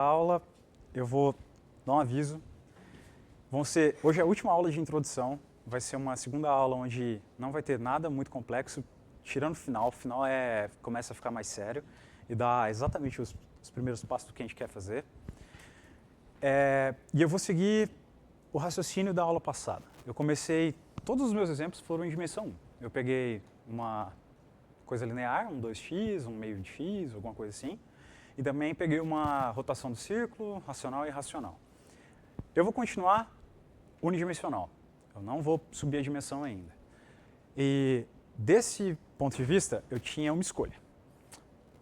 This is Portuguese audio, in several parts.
Aula, eu vou dar um aviso. Hoje é a última aula de introdução, vai ser uma segunda aula onde não vai ter nada muito complexo, tirando o final começa a ficar mais sério e dá exatamente os primeiros passos do que a gente quer fazer. E eu vou seguir o raciocínio da aula passada. Todos os meus exemplos foram em dimensão 1. Eu peguei uma coisa linear, um 2x, um meio de x, alguma coisa assim. E também peguei uma rotação do círculo, racional e irracional. Eu vou continuar unidimensional. Eu não vou subir a dimensão ainda. E desse ponto de vista, eu tinha uma escolha.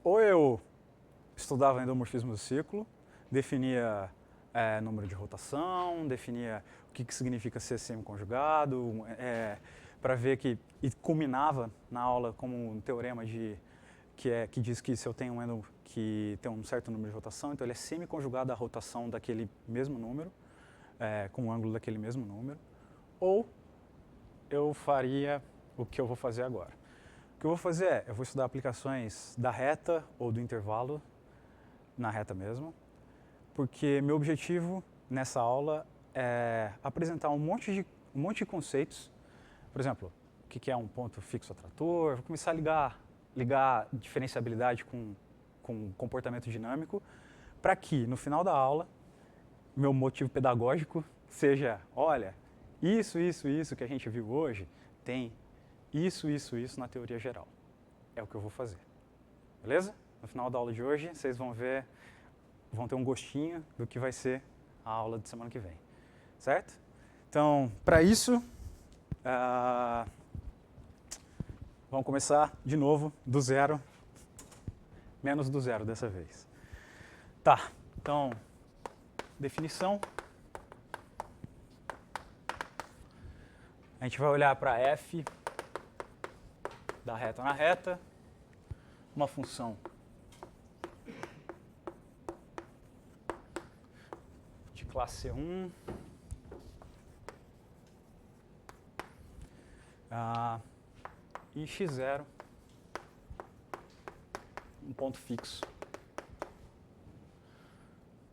Ou eu estudava endomorfismo do círculo, definia número de rotação, definia o que significa ser semiconjugado, para ver e culminava na aula como um teorema que diz que se eu tenho um endo que tem um certo número de rotação, então ele é semiconjugado à rotação daquele mesmo número, com o ângulo daquele mesmo número, ou eu faria o que eu vou fazer agora. O que eu vou fazer eu vou estudar aplicações da reta ou do intervalo, na reta mesmo, porque meu objetivo nessa aula é apresentar um monte de conceitos. Por exemplo, o que é um ponto fixo atrator, vou começar a ligar diferenciabilidade com comportamento dinâmico, para que, no final da aula, meu motivo pedagógico seja, olha, isso que a gente viu hoje, tem isso na teoria geral. É o que eu vou fazer. Beleza? No final da aula de hoje, vocês vão ter um gostinho do que vai ser a aula de semana que vem. Certo? Então, para isso, vamos começar de novo do zero, menos do zero dessa vez. Tá, então, definição. A gente vai olhar para f da reta na reta, uma função de classe C1, e x0, um ponto fixo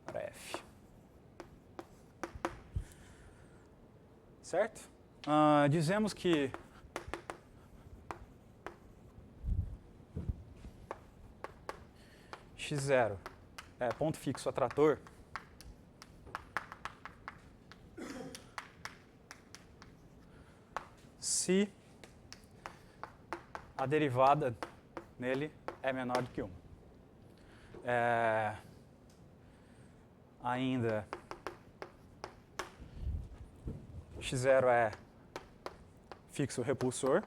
para f. Certo? Dizemos que x0 é ponto fixo atrator se a derivada nele é menor do que 1. Ainda, x0 é fixo repulsor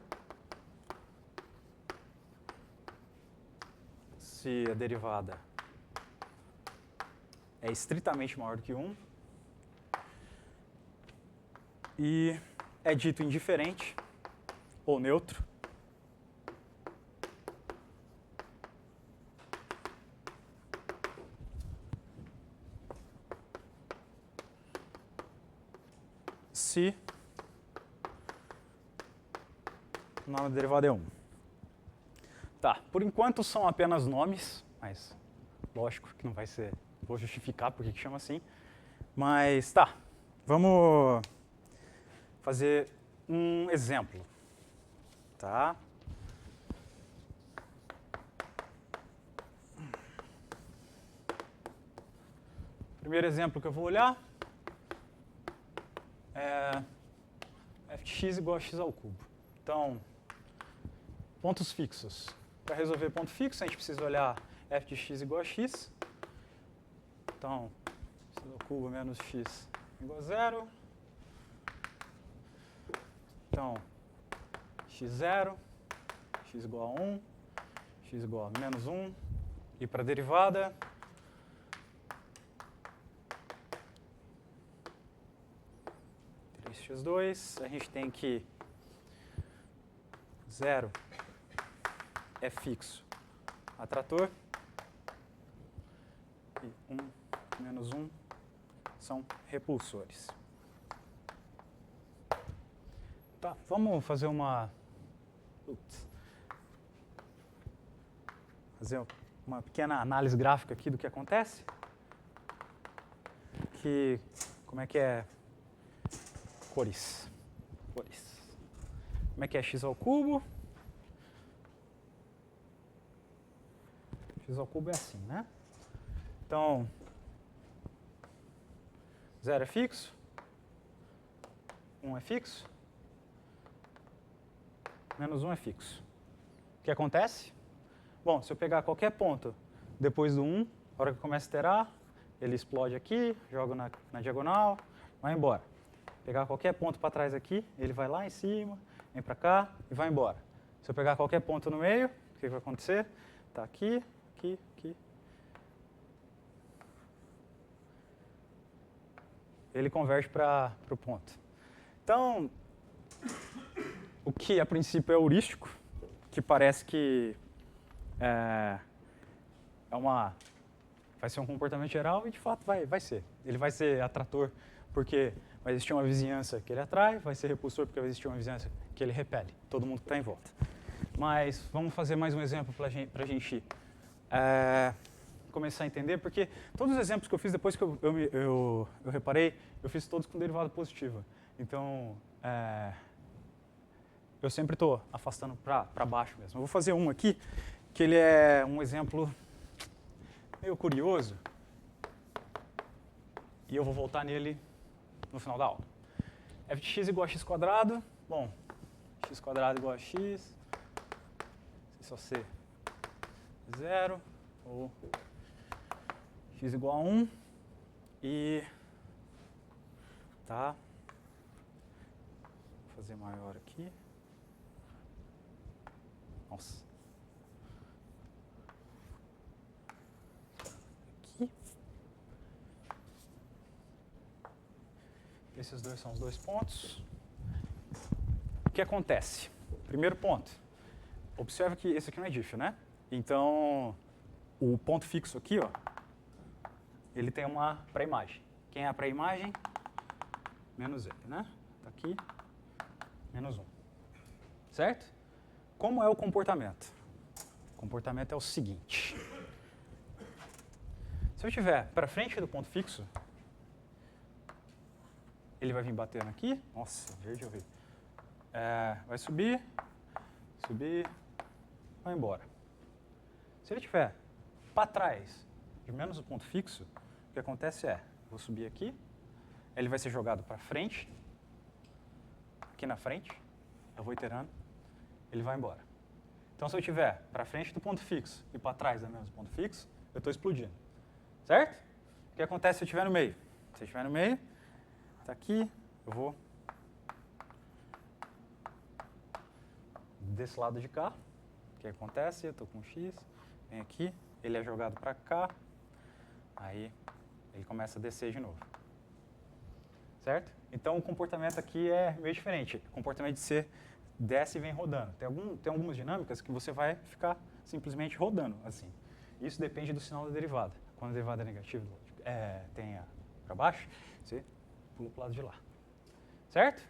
se a derivada é estritamente maior do que 1 e é dito indiferente ou neutro se o nome da derivada é 1. Tá, por enquanto são apenas nomes, mas lógico que não vai ser, vou justificar por que chama assim. Mas tá, vamos fazer um exemplo, tá? Primeiro exemplo que eu vou olhar é f de x igual a x ao cubo. Então, pontos fixos. Para resolver ponto fixo, a gente precisa olhar f de x igual a x. Então, x ao cubo menos x igual a 0. Então, x0, x igual a 1, x igual a menos 1. E para a derivada, x2, a gente tem que 0 é fixo atrator e 1 menos 1 são repulsores. Tá, vamos fazer uma pequena análise gráfica aqui do que acontece. como é que é cores. Como é que é x ao cubo? X ao cubo é assim, né? Então, 0 é fixo, 1 é fixo, menos 1 é fixo. O que acontece? Bom, se eu pegar qualquer ponto depois do 1, a hora que eu começo a iterar, ele explode aqui, joga na diagonal, vai embora. Pegar qualquer ponto para trás aqui, ele vai lá em cima, vem para cá e vai embora. Se eu pegar qualquer ponto no meio, o que vai acontecer? Está aqui, aqui, aqui. Ele converte para o ponto. Então, o que a princípio é heurístico, que parece que vai ser um comportamento geral e de fato vai ser. Ele vai ser atrator porque vai existir uma vizinhança que ele atrai, vai ser repulsor porque vai existir uma vizinhança que ele repele, todo mundo que está em volta. Mas vamos fazer mais um exemplo para a gente começar a entender, porque todos os exemplos que eu fiz depois que eu reparei, eu fiz todos com derivada positiva. Então, eu sempre estou afastando para baixo mesmo. Eu vou fazer um aqui, que ele é um exemplo meio curioso, e eu vou voltar nele no final da aula. f de x igual a x quadrado, bom, x quadrado igual a x, se só ser 0, ou x igual a 1, e tá, vou fazer maior aqui, nossa, aqui, esses dois são os dois pontos. O que acontece? Primeiro ponto, observa que esse aqui não é diff, né? Então, o ponto fixo aqui, ó, ele tem uma pré-imagem. Quem é a pré-imagem? Menos ele, né? Tá aqui, menos 1. Certo? Como é o comportamento? O comportamento é o seguinte. Se eu estiver para frente do ponto fixo, ele vai vir batendo aqui. Nossa, verde horrível. Vai subir, vai embora. Se ele estiver para trás de menos o ponto fixo, o que acontece vou subir aqui, ele vai ser jogado para frente, aqui na frente, eu vou iterando, ele vai embora. Então, se eu estiver para frente do ponto fixo e para trás do mesmo ponto fixo, eu estou explodindo. Certo? O que acontece se eu estiver no meio? Se eu estiver no meio, está aqui, eu vou desse lado de cá. O que acontece? Eu estou com x, vem aqui, ele é jogado para cá, aí ele começa a descer de novo. Certo? Então, o comportamento aqui é meio diferente. O comportamento de ser desce e vem rodando. Tem algumas dinâmicas que você vai ficar simplesmente rodando assim. Isso depende do sinal da derivada. Quando a derivada é negativa, tem para baixo, você pula para o lado de lá. Certo?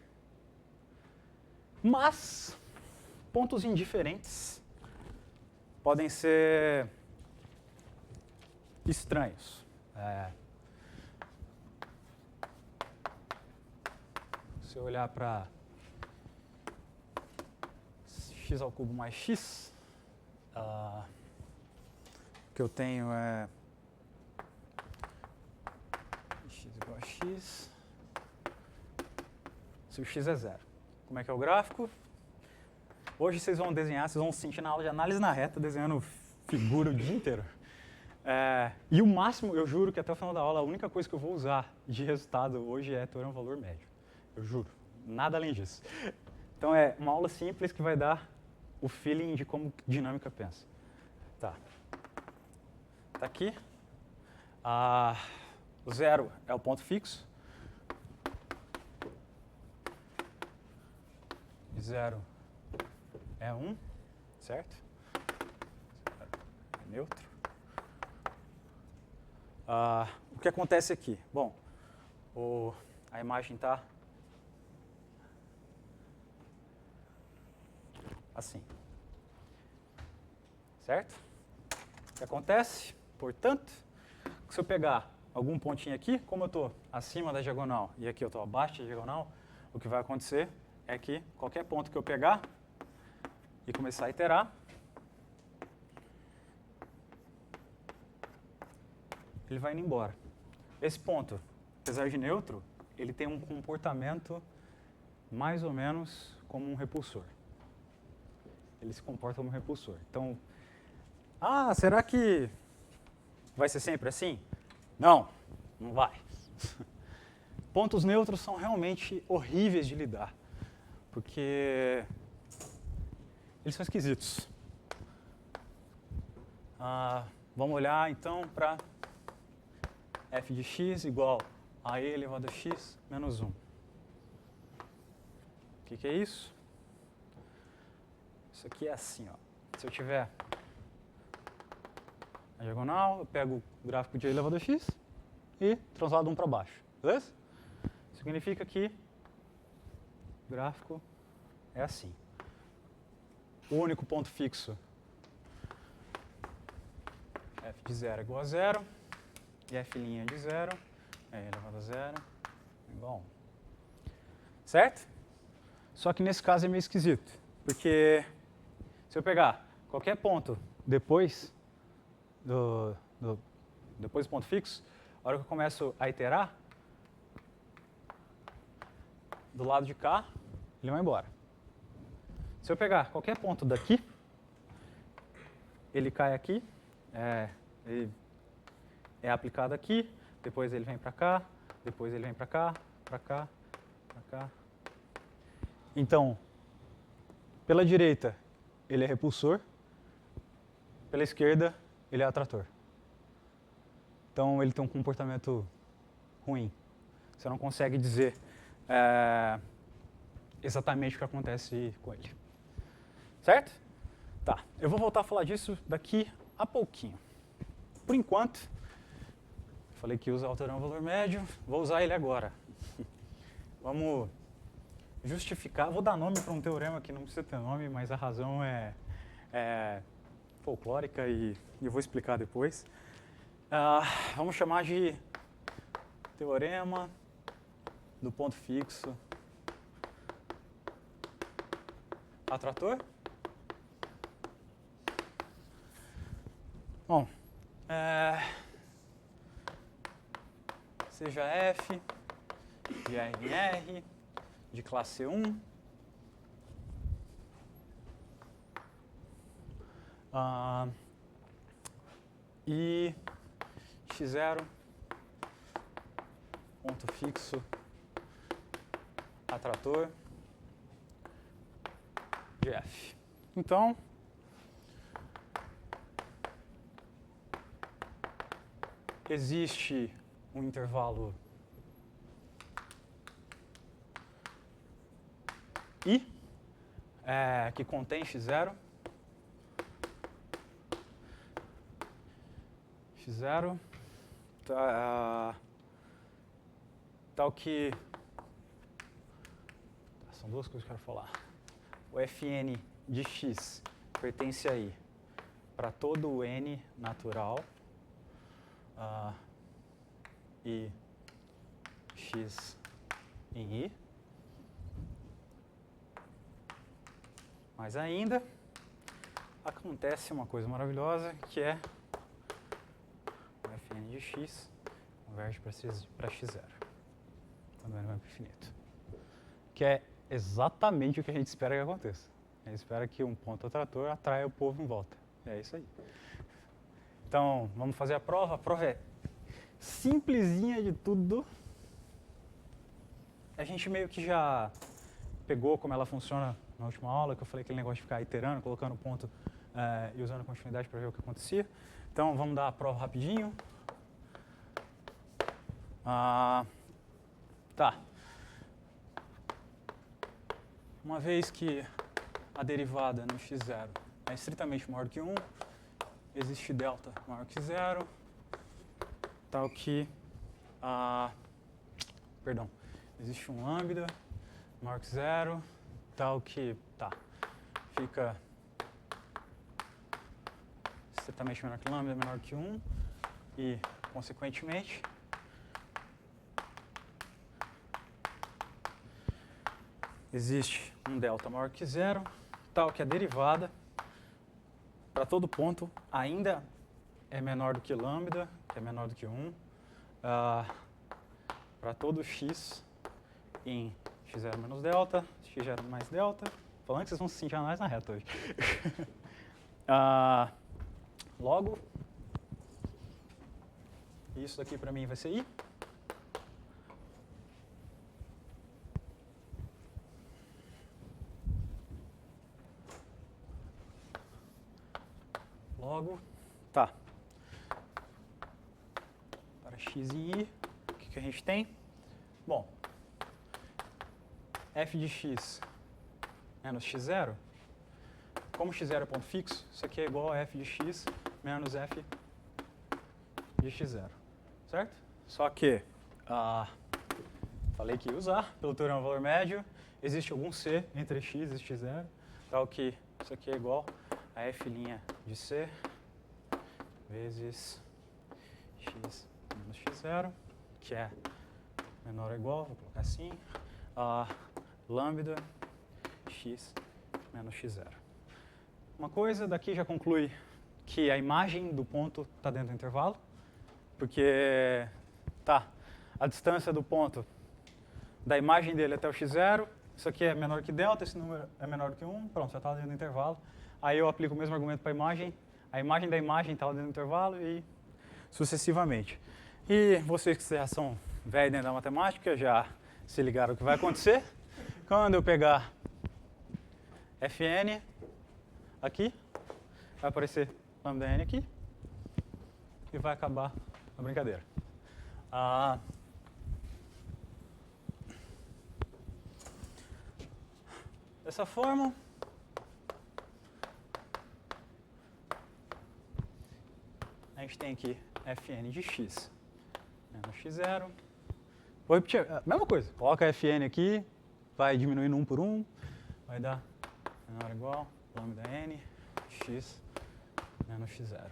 Mas pontos indiferentes podem ser estranhos. Se eu olhar para x ao cubo mais x, o que eu tenho é x igual a x, se o x é 0. Como é que é o gráfico? Hoje vocês vão desenhar, vocês vão se sentir na aula de análise na reta, desenhando figura o dia inteiro. E o máximo, eu juro que até o final da aula, a única coisa que eu vou usar de resultado hoje é teorema valor médio. Eu juro, nada além disso. Então é uma aula simples que vai dar o feeling de como dinâmica pensa. Tá aqui. O 0 é o ponto fixo. 0 é 1, certo? 0 é neutro. O que acontece aqui? Bom, a imagem está assim. Certo? O que acontece? Portanto, se eu pegar algum pontinho aqui, como eu estou acima da diagonal e aqui eu estou abaixo da diagonal, o que vai acontecer é que qualquer ponto que eu pegar e começar a iterar, ele vai indo embora. Esse ponto, apesar de neutro, ele tem um comportamento mais ou menos como um repulsor. Ele se comporta como um repulsor. Então, será que vai ser sempre assim? Não, não vai. Pontos neutros são realmente horríveis de lidar, porque eles são esquisitos. Vamos olhar então para f de x igual a e elevado a x menos 1. O que é isso? Isso aqui é assim, ó. Se eu tiver a diagonal, eu pego o gráfico de e elevado a x e translado 1 para baixo. Beleza? Significa que o gráfico é assim. O único ponto fixo, f de 0 é igual a 0, e f' de 0 é elevado a 0 é igual a 1. Certo? Só que nesse caso é meio esquisito, porque se eu pegar qualquer ponto depois depois do ponto fixo, a hora que eu começo a iterar, do lado de cá, ele vai embora. Se eu pegar qualquer ponto daqui, ele cai aqui, ele é aplicado aqui, depois ele vem para cá, depois ele vem para cá, para cá, para cá. Então, pela direita, ele é repulsor, pela esquerda, ele é atrator. Então, ele tem um comportamento ruim. Você não consegue dizer exatamente o que acontece com ele. Certo? Tá, eu vou voltar a falar disso daqui a pouquinho. Por enquanto, falei que usa alterar um valor médio, vou usar ele agora. Vamos justificar, vou dar nome para um teorema que não precisa ter nome, mas a razão é folclórica e eu vou explicar depois. Vamos chamar de teorema do ponto fixo atrator. Bom, seja f de RR de classe 1 e x0 ponto fixo atrator de f. Então, existe um intervalo I que contém x0. X0 tal que... São duas coisas que eu quero falar. O fn de x pertence a I para todo o n natural e x em I. Mas ainda acontece uma coisa maravilhosa, que é o fn de x converge para x0, quando n vai para o infinito. Que é exatamente o que a gente espera que aconteça. A gente espera que um ponto atrator atraia o povo em volta. É isso aí. Então, vamos fazer a prova. A prova é simplesinha de tudo. A gente meio que já pegou como ela funciona na última aula, que eu falei aquele negócio de ficar iterando, colocando ponto e usando a continuidade para ver o que acontecia. Então, vamos dar a prova rapidinho. Tá. Uma vez que a derivada no x0 é estritamente maior que 1, existe delta maior que 0, tal que existe um lambda maior que 0, tal que fica estritamente menor que lambda menor que 1 e, consequentemente, existe um delta maior que zero, tal que a derivada para todo ponto ainda é menor do que lambda, que é menor do que 1, para todo x em x0 menos delta, x0 mais delta. Falando que vocês vão se sentir mais na reta hoje. Logo, isso daqui para mim vai ser i. Logo, tá. Para x em i, o que a gente tem? Bom, f de x menos x0, como x0 é ponto fixo, isso aqui é igual a f de x menos f de x0, certo? Só que, falei que ia usar, pelo teorema do valor médio, existe algum c entre x e x0, tal que isso aqui é igual a f' de c vezes x menos x0, que é menor ou igual, vou colocar assim, lambda x menos x0. Uma coisa daqui já conclui que a imagem do ponto está dentro do intervalo, porque a distância do ponto da imagem dele até o x0, isso aqui é menor que delta, esse número é menor do que 1, pronto, já está dentro do intervalo. Aí eu aplico o mesmo argumento para a imagem da imagem está dentro do intervalo e sucessivamente. E vocês que já são velhos dentro da matemática já se ligaram o que vai acontecer. Quando eu pegar Fn aqui, vai aparecer lambda n aqui e vai acabar a brincadeira. Dessa forma, a gente tem aqui Fn de x menos x0. Vou repetir a mesma coisa. Coloca Fn aqui, vai diminuindo 1 por 1, vai dar menor ou igual lambda n x menos x0.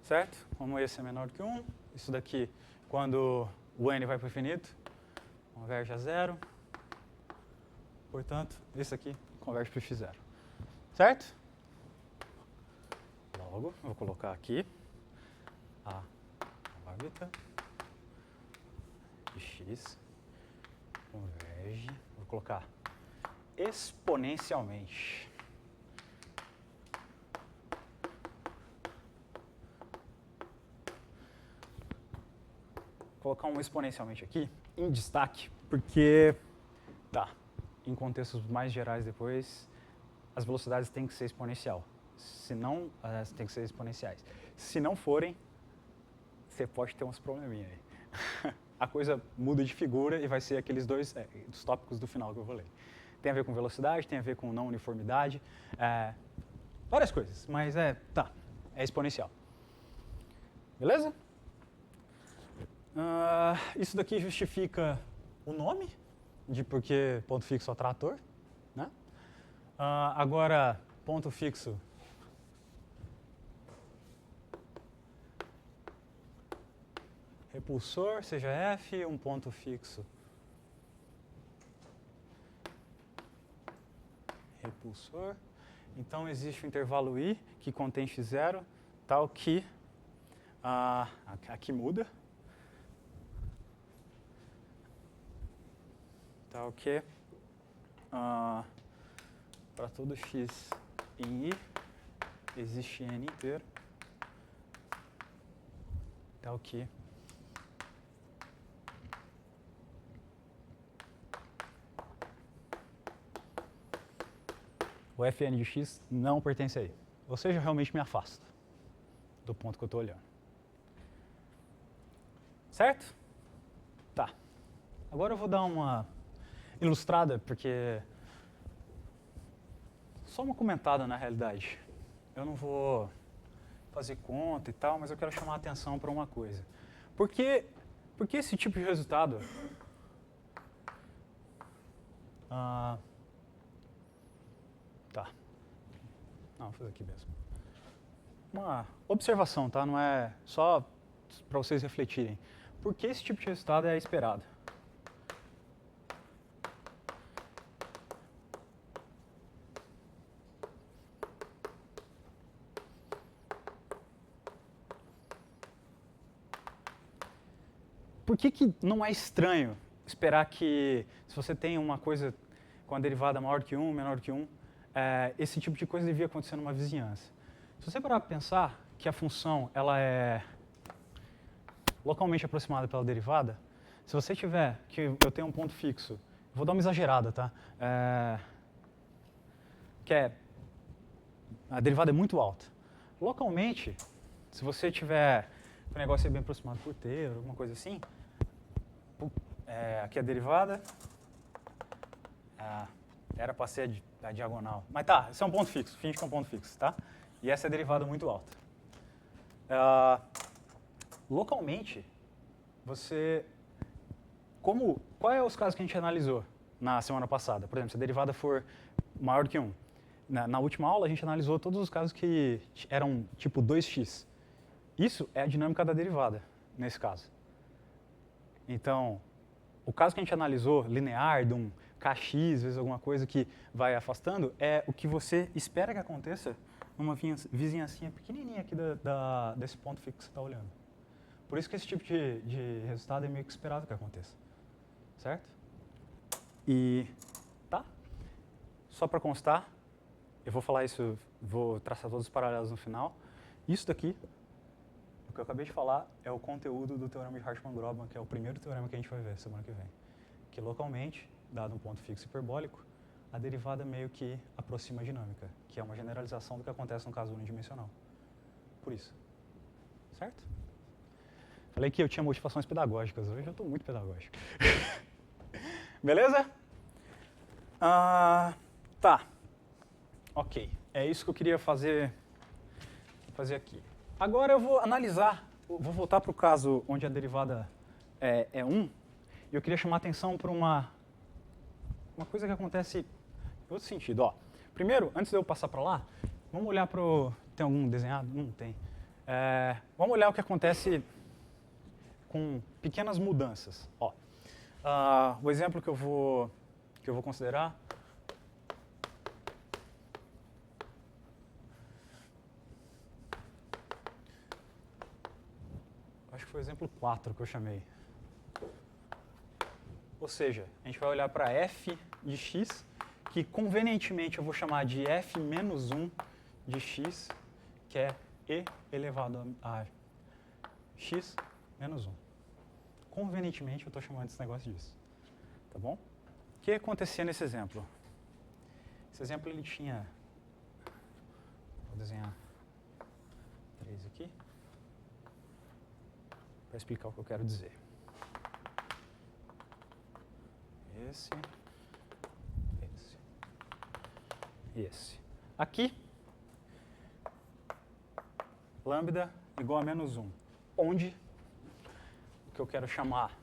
Certo? Como esse é menor do que 1, isso daqui, quando o n vai para o infinito, converge a zero. Portanto, esse aqui converge para o x0. Certo? Logo, eu vou colocar aqui a órbita de x converge, vou colocar exponencialmente. Vou colocar um exponencialmente aqui, em destaque, porque, em contextos mais gerais depois, as velocidades têm que ser exponencial. Se não, tem que ser exponenciais. Se não forem, você pode ter uns probleminha aí. A coisa muda de figura e vai ser aqueles dois dos tópicos do final que eu vou ler. Tem a ver com velocidade, tem a ver com não uniformidade, várias coisas, mas é exponencial. Beleza? Isso daqui justifica o nome de porque ponto fixo é atrator, né? Agora, ponto fixo repulsor, seja F, um ponto fixo repulsor. Então, existe o intervalo I, que contém x0, tal que aqui muda, tal que para todo x em I existe n inteiro, tal que o Fn de x não pertence a I. Ou seja, realmente me afasta do ponto que eu estou olhando. Certo? Tá. Agora eu vou dar uma ilustrada, porque só uma comentada na realidade. Eu não vou fazer conta e tal, mas eu quero chamar a atenção para uma coisa. Por que esse tipo de resultado Não, vou fazer aqui mesmo. Uma observação, tá? Não é só para vocês refletirem. Por que esse tipo de resultado é esperado? por que não é estranho esperar que, se você tem uma coisa com a derivada maior que 1, menor que 1, esse tipo de coisa devia acontecer numa vizinhança? Se você parar para pensar que a função ela é localmente aproximada pela derivada, se você tiver que eu tenho um ponto fixo, vou dar uma exagerada, tá? A derivada é muito alta. Localmente, se você tiver o negócio bem aproximado por t, alguma coisa assim, aqui a derivada era para ser a diagonal. Mas tá, esse é um ponto fixo, finge que é um ponto fixo, tá? E essa é a derivada muito alta. Localmente, qual é os casos que a gente analisou na semana passada? Por exemplo, se a derivada for maior do que 1. Na última aula, a gente analisou todos os casos que eram tipo 2x. Isso é a dinâmica da derivada, nesse caso. Então, o caso que a gente analisou, linear, de um kx vezes alguma coisa que vai afastando, é o que você espera que aconteça numa vizinhancinha pequenininha aqui desse ponto fixo que você está olhando. Por isso que esse tipo de resultado é meio que esperado que aconteça. Certo? E tá? Só para constar, eu vou falar isso, vou traçar todos os paralelos no final. Isso daqui, o que eu acabei de falar, é o conteúdo do teorema de Hartmann-Grobman, que é o primeiro teorema que a gente vai ver semana que vem. Que localmente, dado um ponto fixo hiperbólico, a derivada meio que aproxima a dinâmica, que é uma generalização do que acontece no caso unidimensional. Por isso. Certo? Falei que eu tinha motivações pedagógicas, hoje eu estou muito pedagógico. Beleza? Tá. Ok. É isso que eu queria fazer aqui. Agora eu vou analisar, vou voltar para o caso onde a derivada é 1, e eu queria chamar a atenção para uma coisa que acontece em outro sentido. Ó, primeiro, antes de eu passar para lá, vamos olhar para o... Tem algum desenhado? Não tem. Vamos olhar o que acontece com pequenas mudanças. Ó, o exemplo que eu vou considerar acho que foi o exemplo 4 que eu chamei. Ou seja, a gente vai olhar para f de x, que convenientemente eu vou chamar de f menos 1 de x, que é e elevado a x menos 1. Convenientemente eu estou chamando esse negócio disso. Tá bom? O que acontecia nesse exemplo? Esse exemplo ele tinha... Vou desenhar 3 aqui para explicar o que eu quero dizer. Esse. E esse. Aqui, lambda igual a menos 1. Onde o que eu quero chamar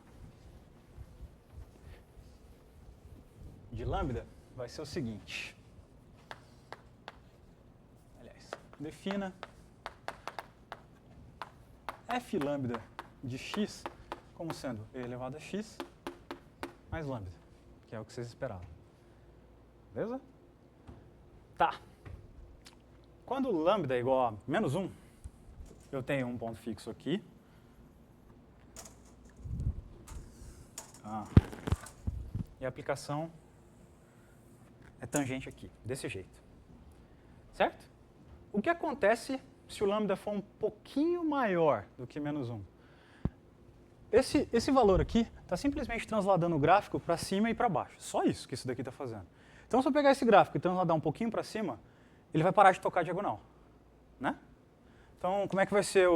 de lambda vai ser o seguinte. Aliás, defina f lambda de x como sendo e elevado a x mais lambda, que é o que vocês esperavam. Beleza? Tá. Quando lambda é igual a menos 1, eu tenho um ponto fixo aqui. E a aplicação é tangente aqui, desse jeito. Certo? O que acontece se o lambda for um pouquinho maior do que menos 1? Esse valor aqui está simplesmente transladando o gráfico para cima e para baixo. Só isso que isso daqui está fazendo. Então, se eu pegar esse gráfico e transladar um pouquinho para cima, ele vai parar de tocar diagonal. Né? Então, como é que vai ser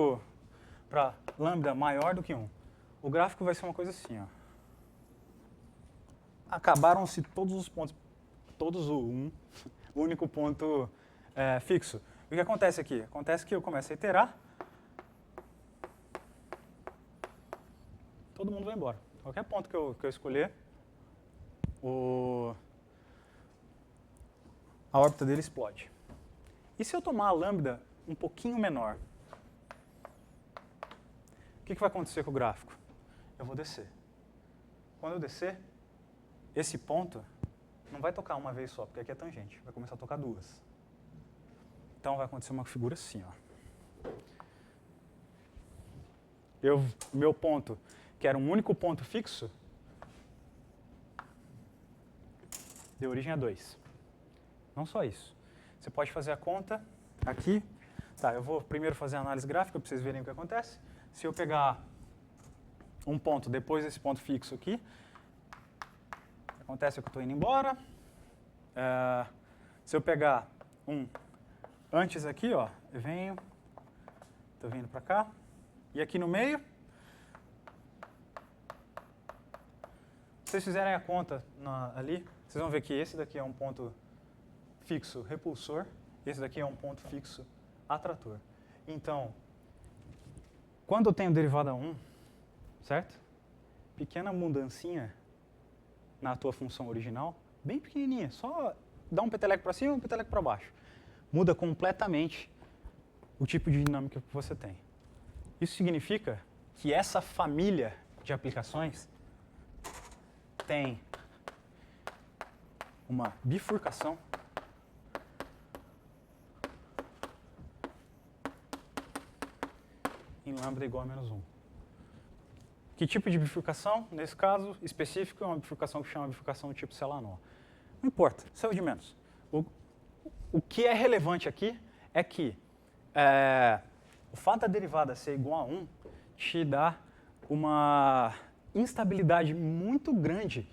para lambda maior do que 1? O gráfico vai ser uma coisa assim. Ó. Acabaram-se todos os pontos, todos o 1, o único ponto fixo. O que acontece aqui? Acontece que eu começo a iterar, todo mundo vai embora. Qualquer ponto que eu escolher, a órbita dele explode. E se eu tomar a lambda um pouquinho menor? O que vai acontecer com o gráfico? Eu vou descer. Quando eu descer, esse ponto não vai tocar uma vez só, porque aqui é tangente. Vai começar a tocar duas. Então vai acontecer uma figura assim. Ó. Meu ponto que era um único ponto fixo, deu origem a 2. Não só isso. Você pode fazer a conta aqui. Tá, eu vou primeiro fazer a análise gráfica para vocês verem o que acontece. Se eu pegar um ponto depois desse ponto fixo aqui, o que acontece é que eu estou indo embora. Se eu pegar um antes aqui, ó, eu venho, estou vindo para cá. E aqui no meio, se vocês fizerem a conta ali, vocês vão ver que esse daqui é um ponto fixo repulsor, esse daqui é um ponto fixo atrator. Então, quando eu tenho derivada 1, certo? Pequena mudancinha na tua função original, bem pequenininha, só dá um peteleco para cima e um peteleco para baixo. Muda completamente o tipo de dinâmica que você tem. Isso significa que essa família de aplicações tem uma bifurcação em lambda igual a menos 1. Que tipo de bifurcação? Nesse caso específico, é uma bifurcação que chama bifurcação tipo Celanova. Não importa, isso é o de menos. O que é relevante aqui é que o fato da derivada ser igual a 1 te dá uma instabilidade muito grande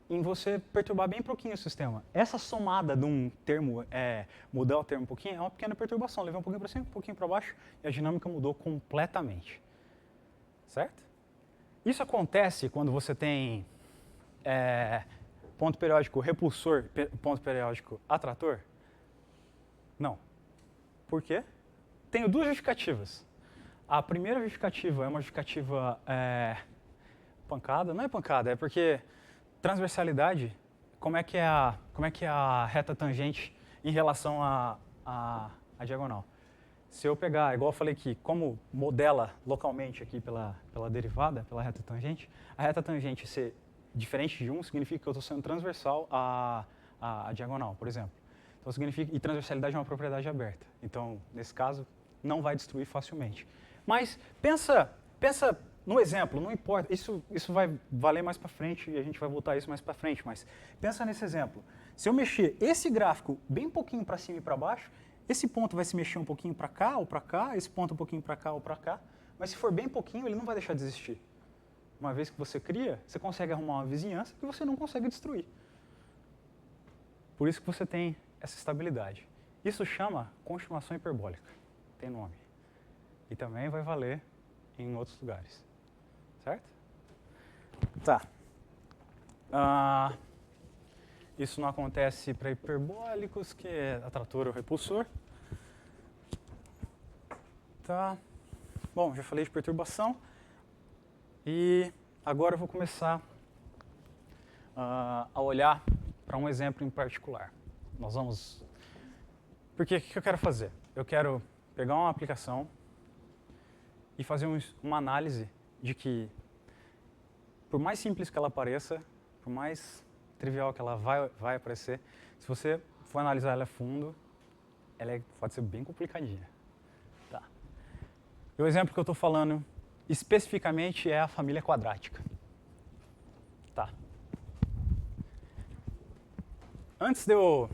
em você perturbar bem pouquinho o sistema. Essa somada de um termo, mudar o termo um pouquinho, é uma pequena perturbação. Levei um pouquinho para cima, um pouquinho para baixo, e a dinâmica mudou completamente. Certo? Isso acontece quando você tem ponto periódico repulsor, ponto periódico atrator? Não. Por quê? Tenho duas justificativas. A primeira justificativa é uma justificativa pancada. Não é pancada, é porque transversalidade, como é que é a reta tangente em relação à diagonal? Se eu pegar, igual eu falei aqui, como modela localmente aqui pela derivada, pela reta tangente, a reta tangente ser diferente de 1 significa que eu estou sendo transversal à diagonal, por exemplo. Então significa, e transversalidade é uma propriedade aberta. Então, nesse caso, não vai destruir facilmente. Mas pensa no exemplo, não importa, isso vai valer mais para frente e a gente vai voltar a isso mais para frente, mas pensa nesse exemplo. Se eu mexer esse gráfico bem pouquinho para cima e para baixo, esse ponto vai se mexer um pouquinho para cá ou para cá, esse ponto um pouquinho para cá ou para cá, mas se for bem pouquinho, ele não vai deixar de existir. Uma vez que você cria, você consegue arrumar uma vizinhança que você não consegue destruir. Por isso que você tem essa estabilidade. Isso chama conformação hiperbólica, tem nome. E também vai valer em outros lugares. Certo? Tá. Isso não acontece para hiperbólicos, que é atrator ou repulsor. Tá. Bom, já falei de perturbação. E agora eu vou começar a olhar para um exemplo em particular. Nós vamos... Porque o que eu quero fazer? Eu quero pegar uma aplicação e fazer uma análise de que, por mais simples que ela pareça, por mais trivial que ela vai aparecer, se você for analisar ela a fundo, ela pode ser bem complicadinha. Tá. E o exemplo que eu estou falando especificamente é a família quadrática. Tá. Antes de eu...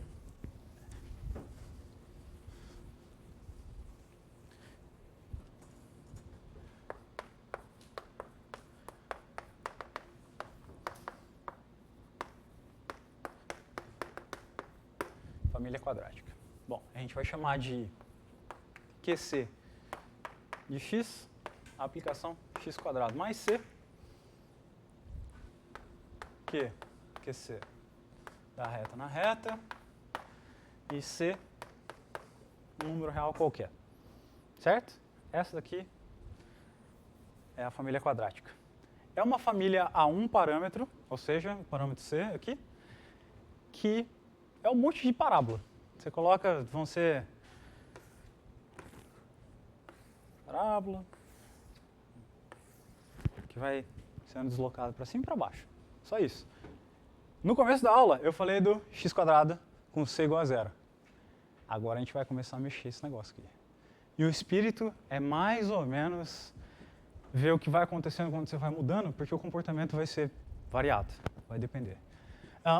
Família quadrática. Bom, a gente vai chamar de QC de x, a aplicação x² mais c, QC da reta na reta, e c, um número real qualquer. Certo? Essa daqui é a família quadrática. É uma família a um parâmetro, ou seja, o parâmetro c aqui, que é um monte de parábola. Você coloca, vão ser parábola, que vai sendo deslocado para cima e para baixo. Só isso. No começo da aula, eu falei do x² com c igual a 0. Agora a gente vai começar a mexer esse negócio aqui. E o espírito é mais ou menos ver o que vai acontecendo quando você vai mudando, porque o comportamento vai ser variado, vai depender.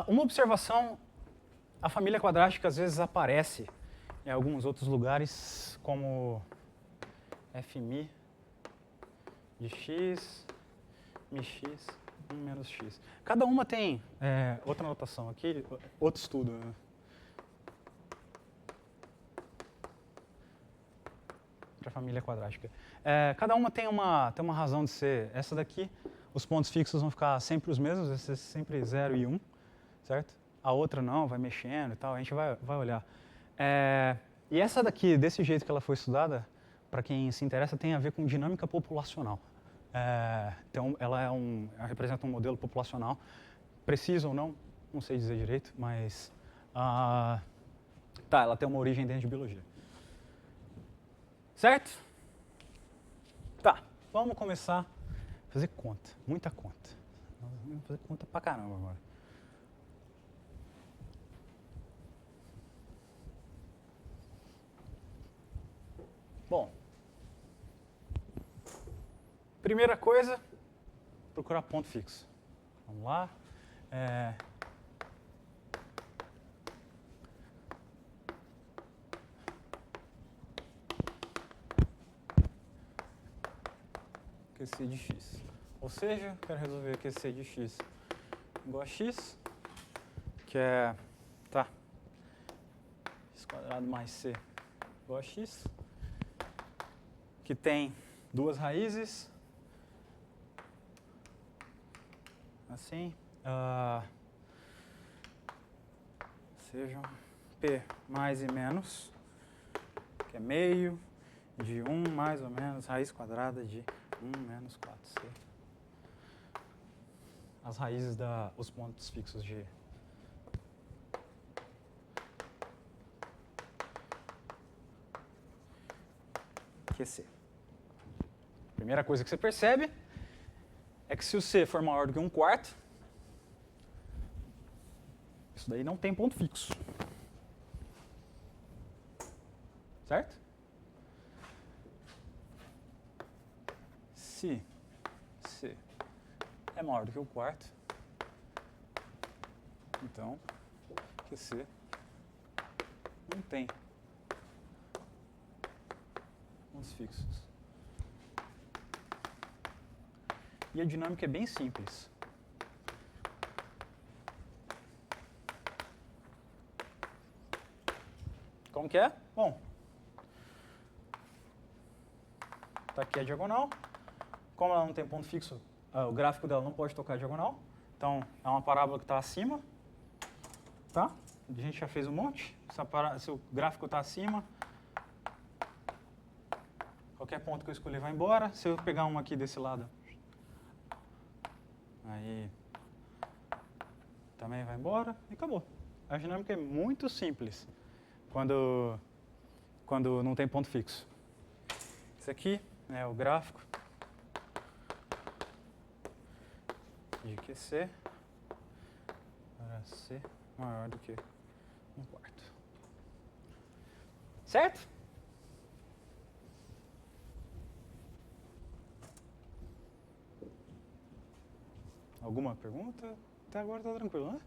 Uma observação, a família quadrática às vezes aparece em alguns outros lugares como fmi de x, mx, 1 menos x. Cada uma tem outra notação aqui, outro estudo, né? Para a família quadrática. Cada uma tem uma razão de ser. Essa daqui, os pontos fixos vão ficar sempre os mesmos, esse é sempre 0 e 1, certo? A outra não, vai mexendo e tal, a gente vai olhar. E essa daqui, desse jeito que ela foi estudada, para quem se interessa, tem a ver com dinâmica populacional. Então, ela ela representa um modelo populacional, preciso ou não sei dizer direito, mas ela tem uma origem dentro de biologia. Certo? Tá, vamos começar a fazer conta, muita conta. Vamos fazer conta pra caramba agora. Bom, primeira coisa, procurar ponto fixo. Vamos lá. QC de x. Ou seja, quero resolver QC de x igual a x, que é x quadrado mais c igual a x, que tem duas raízes, assim, sejam p mais e menos, que é meio de 1 mais ou menos raiz quadrada de 1 menos 4c. As raízes os pontos fixos de QC. Primeira coisa que você percebe é que se o C for maior do que 1/4, isso daí não tem ponto fixo. Certo? Se C é maior do que 1/4, então QC não tem pontos fixos. E a dinâmica é bem simples. Como que é? Bom, tá aqui a diagonal. Como ela não tem ponto fixo, o gráfico dela não pode tocar a diagonal. Então, é uma parábola que está acima. Tá? A gente já fez um monte. Se o gráfico está acima, qualquer ponto que eu escolher vai embora. Se eu pegar um aqui desse lado, aí também vai embora e acabou. A dinâmica é muito simples quando não tem ponto fixo. Esse aqui é o gráfico de QC para C maior do que 1/4. Certo? Alguma pergunta? Até agora tá tranquilo, né?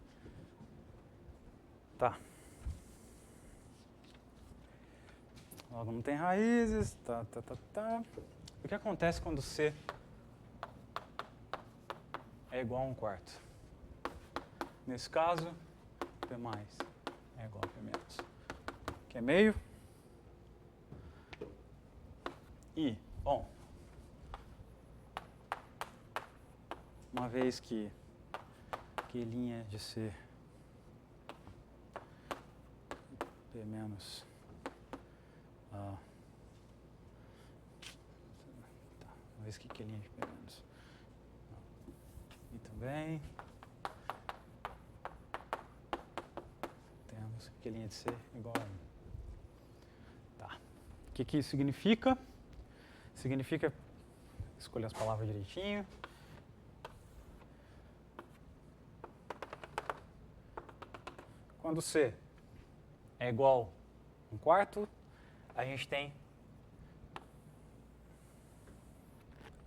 Tá. Logo não tem raízes, tá. O que acontece quando C é igual a 1/4? Nesse caso, P mais é igual a P menos, que é meio. E, bom, uma vez que linha de C P menos uma vez que linha de P menos e também temos que linha de C igual a 1. Tá. O que isso significa? Significa, escolher as palavras direitinho. Quando C é igual a 1/4, a gente tem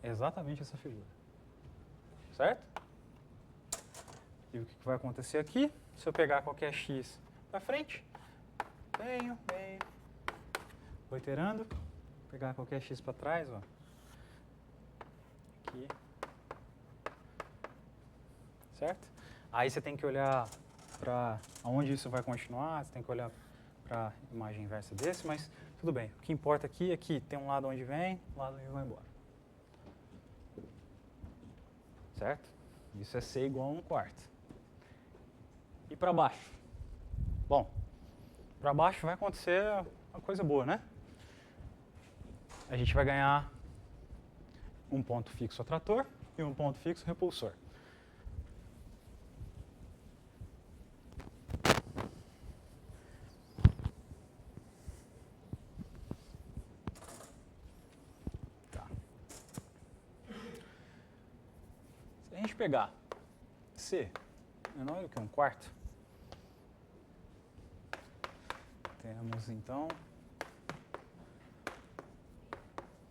exatamente essa figura. Certo? E o que vai acontecer aqui? Se eu pegar qualquer x para frente, venho, vou iterando, pegar qualquer x para trás, ó. Aqui. Certo? Aí você tem que olhar para onde isso vai continuar, você tem que olhar para a imagem inversa desse, mas tudo bem. O que importa aqui é que tem um lado onde vem, um lado onde vai embora. Certo? Isso é C igual a 1/4. E para baixo? Bom, para baixo vai acontecer uma coisa boa, né? A gente vai ganhar um ponto fixo atrator e um ponto fixo repulsor. Tá. Se a gente pegar C menor do que 1/4, temos então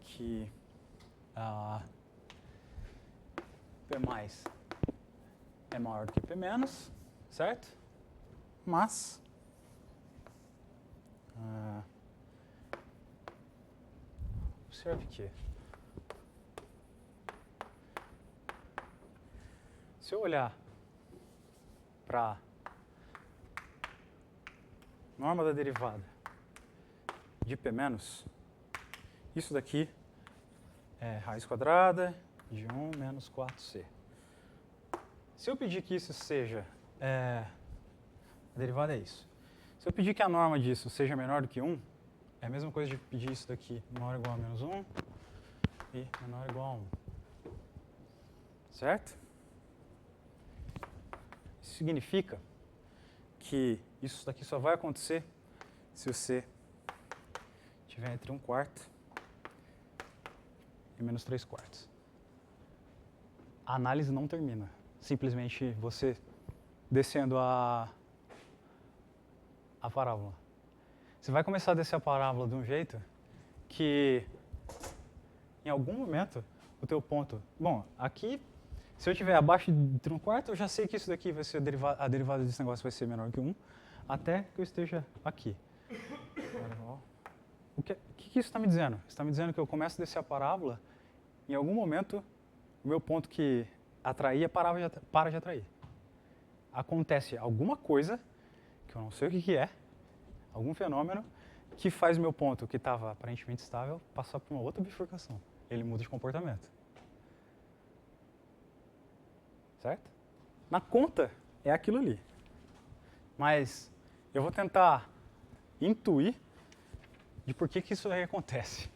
que P mais é maior do que P menos, certo? Mas observe que se eu olhar para norma da derivada de P menos, isso daqui é raiz quadrada de 1 menos 4c. Se eu pedir que isso seja, a derivada é isso. Se eu pedir que a norma disso seja menor do que 1, é a mesma coisa de pedir isso daqui menor ou igual a menos 1 e menor ou igual a 1. Certo? Isso significa que isso daqui só vai acontecer se o C estiver entre 1/4 e menos 3/4. A análise não termina. Simplesmente você descendo a parábola. Você vai começar a descer a parábola de um jeito que, em algum momento, o teu ponto... Bom, aqui, se eu estiver abaixo de 1/4, eu já sei que isso daqui vai ser a derivada desse negócio vai ser menor que 1, até que eu esteja aqui. O que isso está me dizendo? Está me dizendo que eu começo a descer a parábola, em algum momento, o meu ponto que atraía para de atrair. Acontece alguma coisa, que eu não sei o que é, algum fenômeno, que faz o meu ponto, que estava aparentemente estável, passar por uma outra bifurcação. Ele muda de comportamento. Certo? Na conta, é aquilo ali. Mas eu vou tentar intuir de por que isso aí acontece.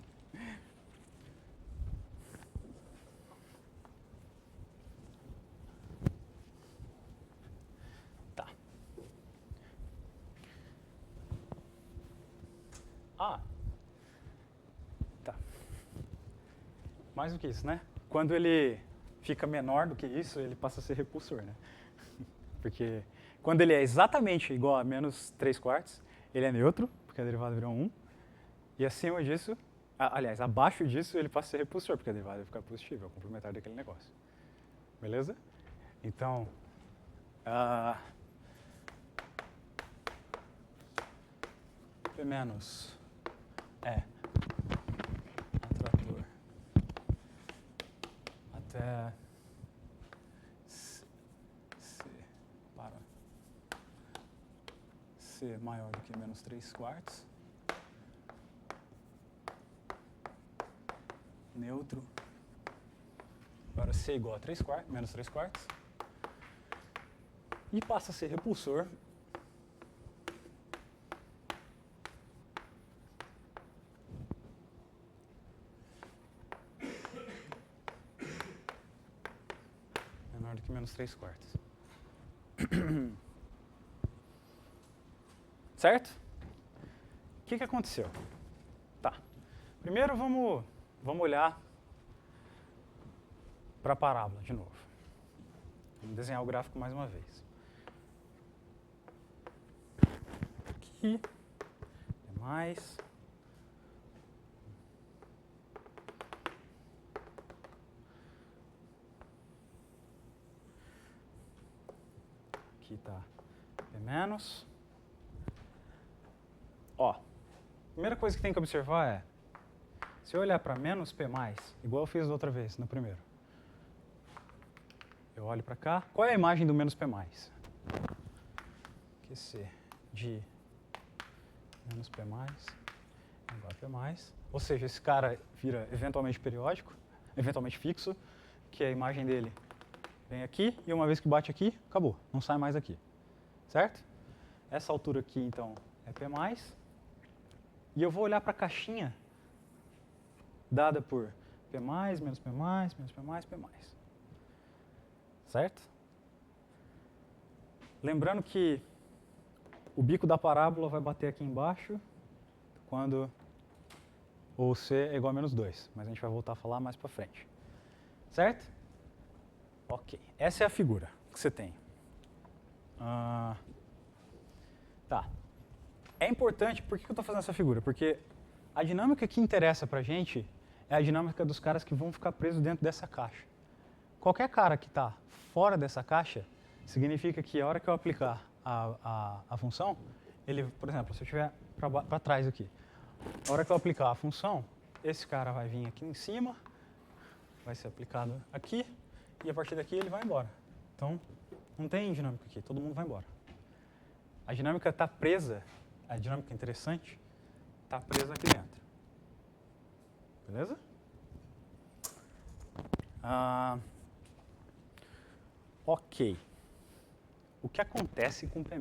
Tá. Tá. Mais do que isso, né? Quando ele fica menor do que isso, ele passa a ser repulsor, né? Porque quando ele é exatamente igual a menos 3/4, ele é neutro, porque a derivada virou 1. E acima disso, aliás, abaixo disso, ele passa a ser repulsor, porque a derivada vai ficar positiva, é o complementar daquele negócio. Beleza? Então, P menos é atrator até C maior do que menos 3/4. Neutro. Agora C igual a 3/4, menos 3/4. E passa a ser repulsor menor do que menos 3/4. Certo? O que aconteceu? Tá. Primeiro vamos olhar para a parábola de novo. Vamos desenhar o gráfico mais uma vez. Aqui, mais. aqui está P menos. Ó, a primeira coisa que tem que observar é, se eu olhar para menos P+, igual eu fiz da outra vez, no primeiro, eu olho para cá, qual é a imagem do menos P+? QC de menos P+, igual a P+. Ou seja, esse cara vira eventualmente periódico, eventualmente fixo, que a imagem dele vem aqui, e uma vez que bate aqui, acabou, não sai mais aqui. Certo? Essa altura aqui, então, é P+. E eu vou olhar para a caixinha dada por P+, menos P+, menos P+, P+. Certo? Lembrando que o bico da parábola vai bater aqui embaixo quando o C é igual a menos 2, mas a gente vai voltar a falar mais para frente. Certo? Ok. Essa é a figura que você tem. Tá. É importante, por que eu estou fazendo essa figura? Porque a dinâmica que interessa para a gente é a dinâmica dos caras que vão ficar presos dentro dessa caixa. Qualquer cara que está fora dessa caixa, significa que a hora que eu aplicar a função, ele, por exemplo, se eu estiver para trás aqui, a hora que eu aplicar a função, esse cara vai vir aqui em cima, vai ser aplicado aqui, e a partir daqui ele vai embora. Então, não tem dinâmica aqui, todo mundo vai embora. A dinâmica está presa, a dinâmica interessante, está presa aqui dentro. Beleza? Ok. O que acontece com P-?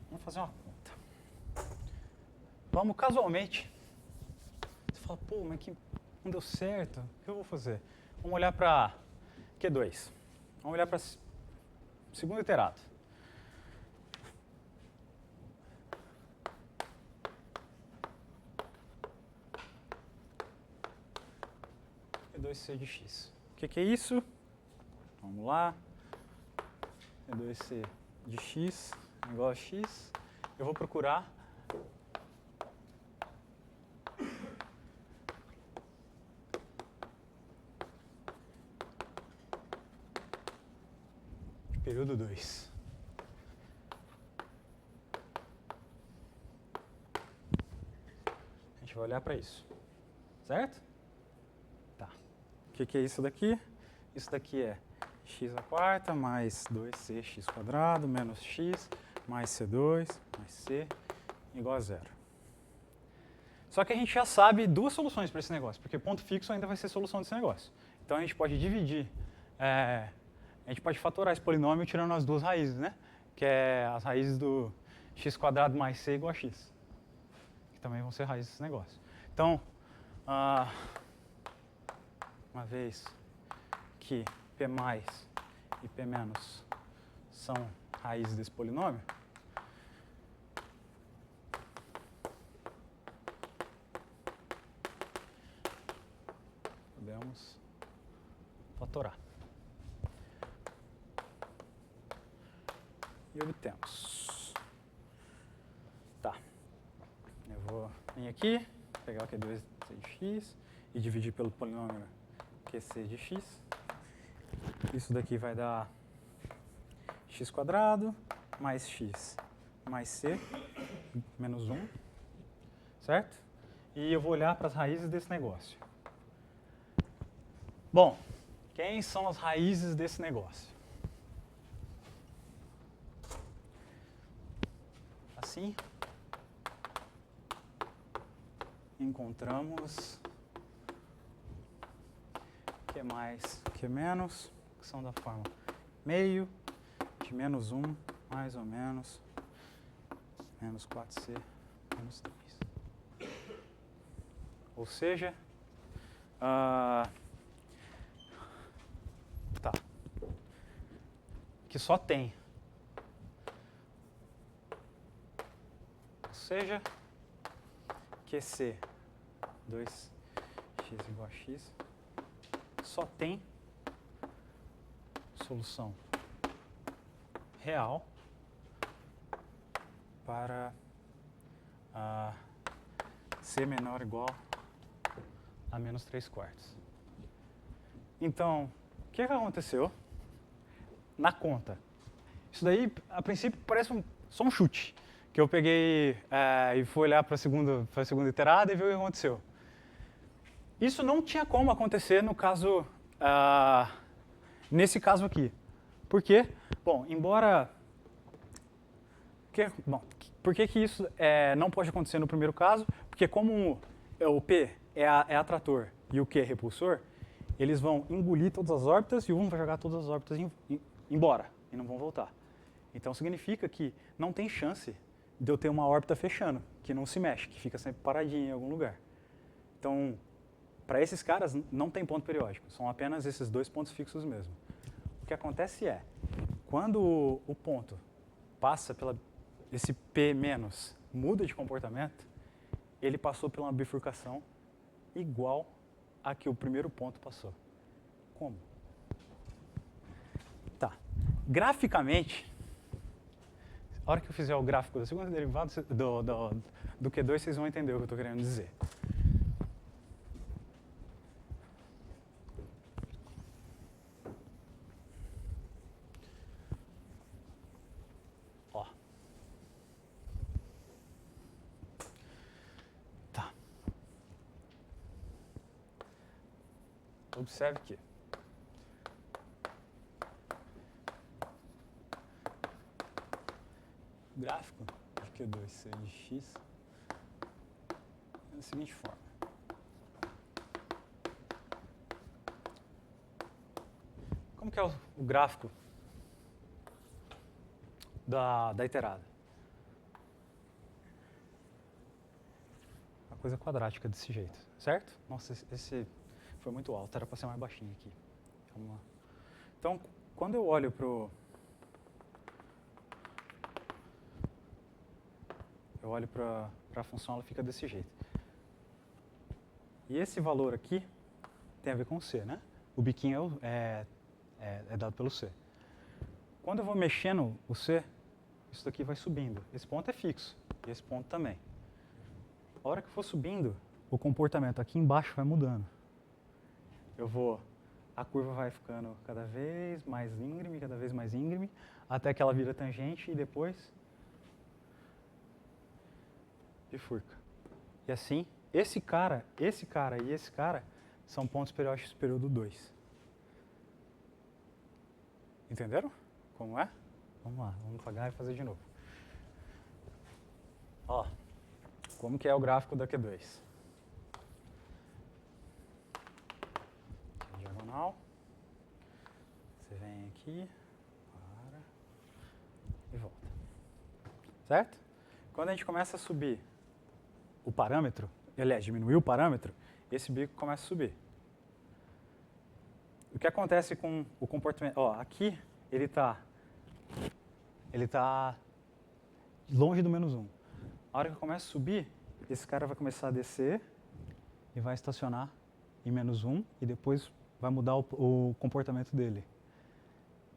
Vamos fazer uma conta. Vamos casualmente. Você fala, pô, mas que não deu certo, o que eu vou fazer? Vamos olhar para Q2. Vamos olhar para segundo iterado. Q2C de x. O que é isso? Vamos lá. Q2C de x igual a x. Eu vou procurar período 2. A gente vai olhar para isso. Certo? Tá. O que é isso daqui? Isso daqui é x² mais 2cx² menos x mais c2 mais c igual a 0. Só que a gente já sabe duas soluções para esse negócio, porque ponto fixo ainda vai ser solução desse negócio. Então a gente pode dividir, a gente pode fatorar esse polinômio tirando as duas raízes, né? Que é as raízes do x² mais c igual a x. Que também vão ser raízes desse negócio. Então, uma vez que P+ e P- são raízes desse polinômio, podemos fatorar. E obtemos. Tá. Eu vou vir aqui, pegar o Q2C de x e dividir pelo polinômio QC de x. Isso daqui vai dar x² mais x mais c menos 1, certo? E eu vou olhar para as raízes desse negócio. Bom, quem são as raízes desse negócio? Assim, encontramos Q+, Q-, que são da forma meio de menos 1, mais ou menos, menos 4c, menos 3. Ou seja, que só tem. Ou seja, QC 2x igual a x só tem solução real para C menor ou igual a menos 3/4. Então, o que aconteceu? Na conta. Isso daí, a princípio, parece só um chute. Que eu peguei e fui olhar para a segunda iterada e ver o que aconteceu. Isso não tinha como acontecer no caso, nesse caso aqui. Por quê? Bom, por que isso não pode acontecer no primeiro caso? Porque como o P é atrator e o Q é repulsor, eles vão engolir todas as órbitas e o 1 vai jogar todas as órbitas embora e não vão voltar. Então significa que não tem chance de eu ter uma órbita fechando, que não se mexe, que fica sempre paradinha em algum lugar. Então, para esses caras, não tem ponto periódico, são apenas esses dois pontos fixos mesmo. O que acontece é, quando o ponto passa esse P menos muda de comportamento, ele passou por uma bifurcação igual a que o primeiro ponto passou. Como? Tá. Graficamente, a hora que eu fizer o gráfico do segundo derivado do Q2, vocês vão entender o que eu estou querendo dizer. Ó. Tá. Observe que o gráfico de Q2 C de X é da seguinte forma. Como que é o gráfico da iterada? Uma coisa quadrática desse jeito, certo? Nossa, esse foi muito alto, era para ser mais baixinho aqui. Vamos lá. Então, quando eu olho para a função, ela fica desse jeito. E esse valor aqui tem a ver com o C, né? O biquinho é dado pelo C. Quando eu vou mexendo o C, isso daqui vai subindo. Esse ponto é fixo, e esse ponto também. A hora que for subindo, o comportamento aqui embaixo vai mudando. A curva vai ficando cada vez mais íngreme, até que ela vira tangente e depois bifurca. E assim, esse cara e esse cara são pontos periódicos do período 2. Entenderam como é? Vamos lá, vamos apagar e fazer de novo. Ó, como que é o gráfico da Q2? Diagonal. Você vem aqui, para e volta. Certo? Quando a gente começa a subir o parâmetro, aliás, diminuir o parâmetro, esse bico começa a subir. O que acontece com o comportamento? Ó, aqui ele está longe do menos 1. A hora que eu começo a subir, esse cara vai começar a descer e vai estacionar em menos 1 e depois vai mudar o comportamento dele.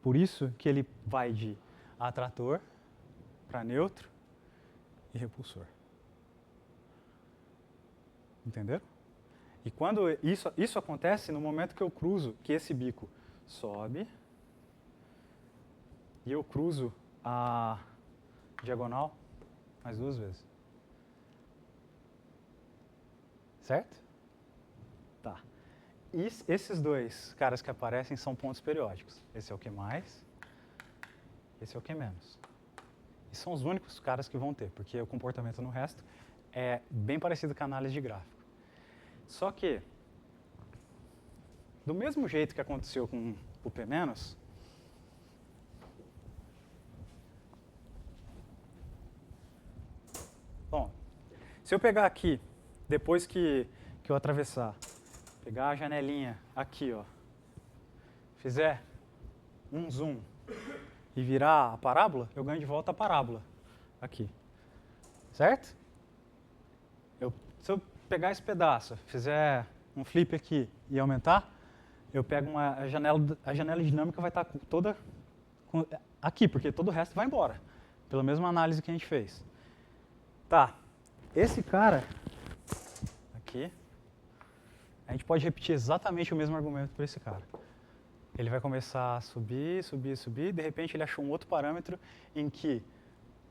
Por isso que ele vai de atrator para neutro e repulsor. Entenderam? E quando isso acontece no momento que eu cruzo, que esse bico sobe e eu cruzo a diagonal mais 2 vezes. Certo? Tá. E esses dois caras que aparecem são pontos periódicos. Esse é o Q+, esse é o Q-. E são os únicos caras que vão ter, porque o comportamento no resto é bem parecido com a análise de gráfico. Só que, do mesmo jeito que aconteceu com o P-, bom, se eu pegar aqui, depois que eu atravessar, pegar a janelinha aqui, ó, fizer um zoom e virar a parábola, eu ganho de volta a parábola aqui. Certo? Se eu pegar esse pedaço, fizer um flip aqui e aumentar, eu pego a janela dinâmica vai estar toda aqui, porque todo o resto vai embora, pela mesma análise que a gente fez. Tá, esse cara aqui a gente pode repetir exatamente o mesmo argumento para esse cara. Ele vai começar a subir, subir, subir, de repente ele achou um outro parâmetro em que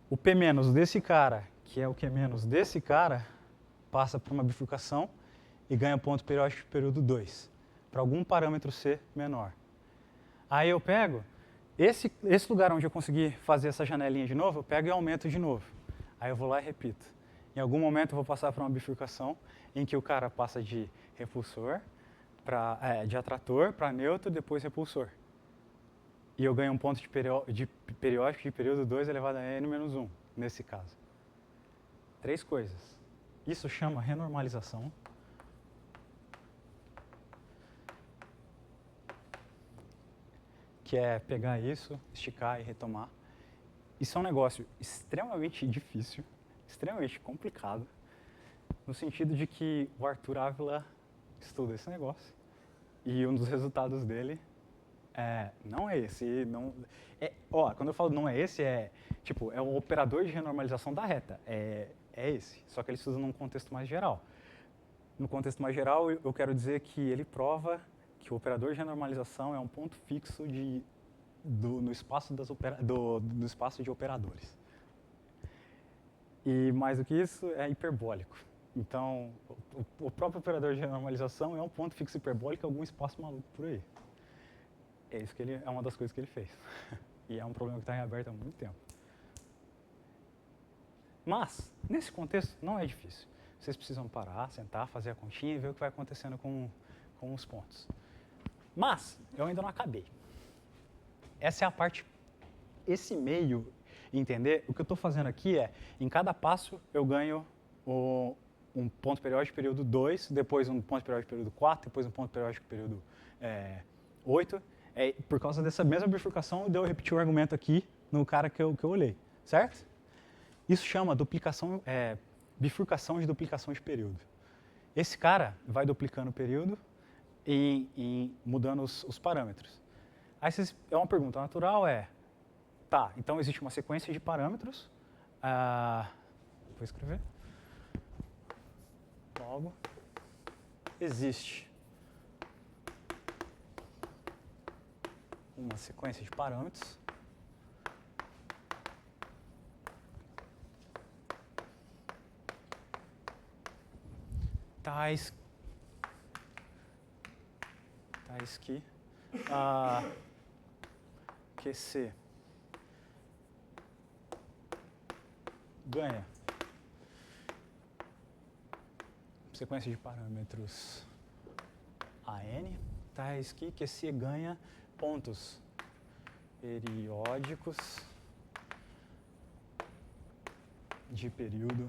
o P- desse cara, que é o Q- desse cara, passa por uma bifurcação e ganha ponto periódico de período 2, para algum parâmetro C menor. Aí eu pego, esse lugar onde eu consegui fazer essa janelinha de novo, eu pego e aumento de novo. Aí eu vou lá e repito. Em algum momento eu vou passar por uma bifurcação em que o cara passa de repulsor, de atrator para neutro, depois repulsor. E eu ganho um ponto de periódico de período 2 elevado a n-1, nesse caso. 3 coisas. Isso chama renormalização. Que é pegar isso, esticar e retomar. Isso é um negócio extremamente difícil, extremamente complicado, no sentido de que o Arthur Ávila estuda esse negócio e um dos resultados dele não é esse. Quando eu falo não é esse, é um operador de renormalização da reta. É esse, só que ele estuda num contexto mais geral. No contexto mais geral, eu quero dizer que ele prova que o operador de renormalização é um ponto fixo no espaço, do espaço de operadores. E mais do que isso, é hiperbólico. Então, o próprio operador de renormalização é um ponto fixo hiperbólico em algum espaço maluco por aí. É uma das coisas que ele fez. E é um problema que está em aberto há muito tempo. Mas, nesse contexto, não é difícil. Vocês precisam parar, sentar, fazer a continha e ver o que vai acontecendo com os pontos. Mas, eu ainda não acabei. Essa é a parte, esse meio, entender? O que eu estou fazendo aqui em cada passo eu ganho um ponto periódico de período 2, depois um ponto periódico de período 4, depois um ponto periódico de período 8. Por causa dessa mesma bifurcação, eu repetir o argumento aqui no cara que eu olhei, certo? Isso chama bifurcação de duplicação de período. Esse cara vai duplicando o período e mudando os parâmetros. Aí uma pergunta natural tá, então existe uma sequência de parâmetros, vou escrever, logo, existe uma sequência de parâmetros tais que QC ganha sequência de parâmetros AN, tais que QC ganha pontos periódicos de período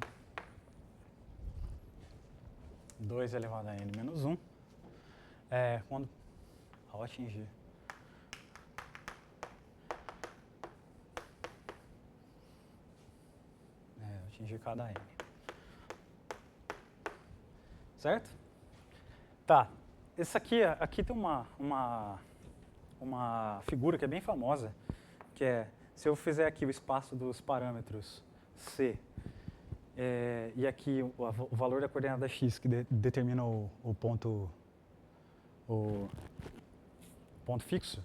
2 elevado a n-1, quando ao atingir cada n. Certo? Tá. Aqui tem uma figura que é bem famosa, que se eu fizer aqui o espaço dos parâmetros C, e aqui o valor da coordenada x, que determina o ponto fixo,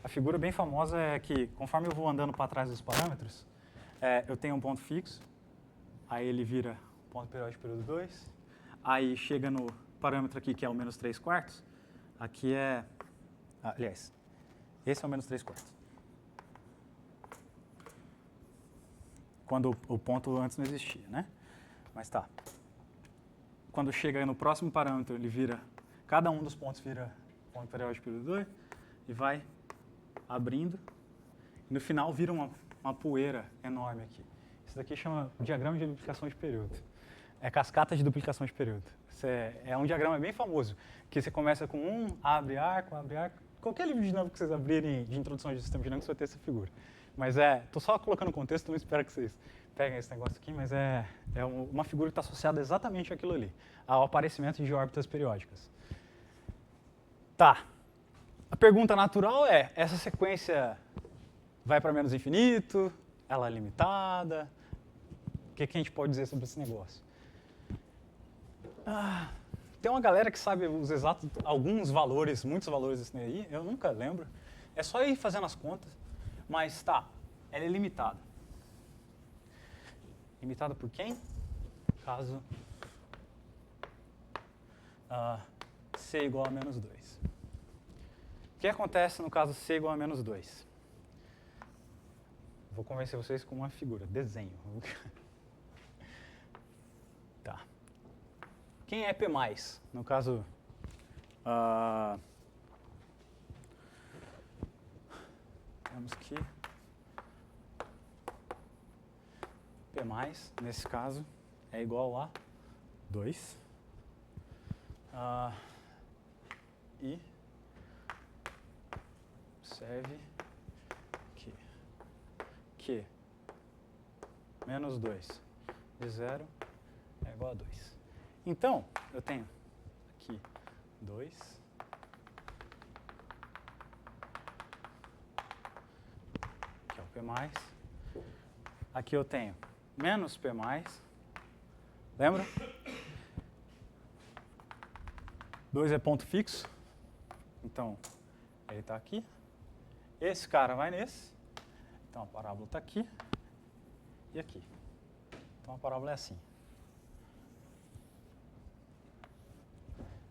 a figura bem famosa é que, conforme eu vou andando para trás dos parâmetros, eu tenho um ponto fixo, aí ele vira ponto periódico de período 2, aí chega no parâmetro aqui, que é o menos 3/4, aqui aliás, esse é o menos 3/4. Quando o ponto antes não existia, né? Mas tá. Quando chega no próximo parâmetro, cada um dos pontos vira ponto periódico de período 2 e vai abrindo. E no final vira uma poeira enorme aqui. Isso daqui chama diagrama de duplicação de período. É cascata de duplicação de período. É um diagrama bem famoso, que você começa com abre arco. Qualquer livro de dinâmica que vocês abrirem de introdução de sistema dinâmico, você vai ter essa figura. Mas estou só colocando contexto, não espero que vocês peguem esse negócio aqui, mas é uma figura que está associada exatamente àquilo ali, ao aparecimento de órbitas periódicas. Tá. A pergunta natural essa sequência vai para menos infinito? Ela é limitada? O que a gente pode dizer sobre esse negócio? Tem uma galera que sabe os exatos, alguns valores, muitos valores desse aí, eu nunca lembro. É só ir fazendo as contas. Mas tá, ela é limitada. Limitada por quem? Caso C igual a menos 2. O que acontece no caso C igual a menos 2? Vou convencer vocês com uma figura, desenho. Tá. Quem é P+, no caso... temos que P+, nesse caso, é igual a 2. E observe que menos 2 de 0 é igual a 2. Então, eu tenho aqui 2, que é o P+. Aqui eu tenho menos P+. Lembra? 2 é ponto fixo. Então, ele está aqui. Esse cara vai nesse. Então, a parábola está aqui e aqui. Então, a parábola é assim.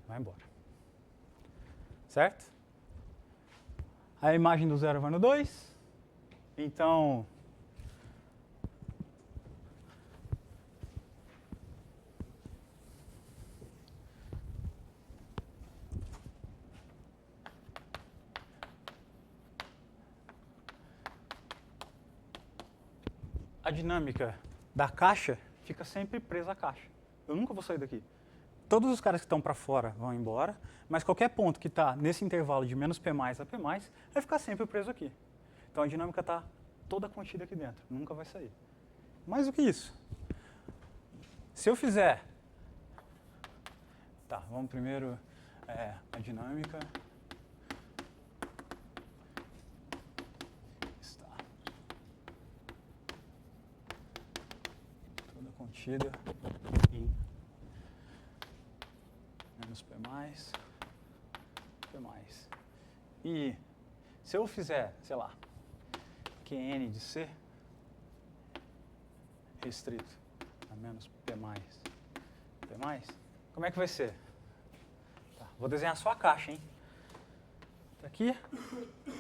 Vai embora. Certo? A imagem do 0 vai no 2. Então... a dinâmica da caixa fica sempre presa à caixa. Eu nunca vou sair daqui. Todos os caras que estão para fora vão embora, mas qualquer ponto que está nesse intervalo de menos P mais a P mais vai ficar sempre preso aqui. Então a dinâmica está toda contida aqui dentro, nunca vai sair. Mais do que isso, se eu fizer... Tá, vamos primeiro a dinâmica... contida em menos P mais, P mais. E se eu fizer, sei lá, Qn de C restrito a menos P mais, como é que vai ser? Tá, vou desenhar só a caixa, hein? Tá aqui.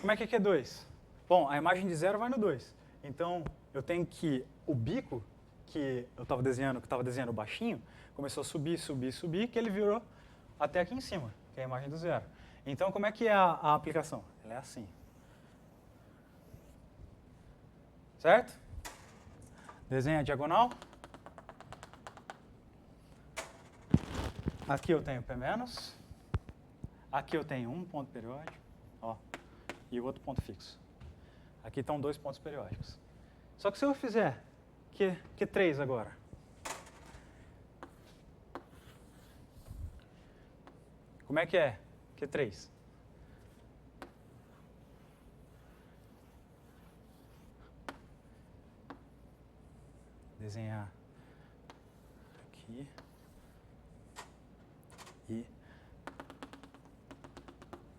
Como é que é 2? Bom, a imagem de 0 vai no 2. Então, eu tenho que o bico que eu estava desenhando baixinho, começou a subir, que ele virou até aqui em cima, que é a imagem do 0. Então, como é que é a aplicação? Ela é assim. Certo? Desenha a diagonal. Aqui eu tenho P-. Aqui eu tenho um ponto periódico, ó, e o outro ponto fixo. Aqui estão 2 pontos periódicos. Só que se eu fizer Q3 agora. Como é que é Q3? Desenhar aqui e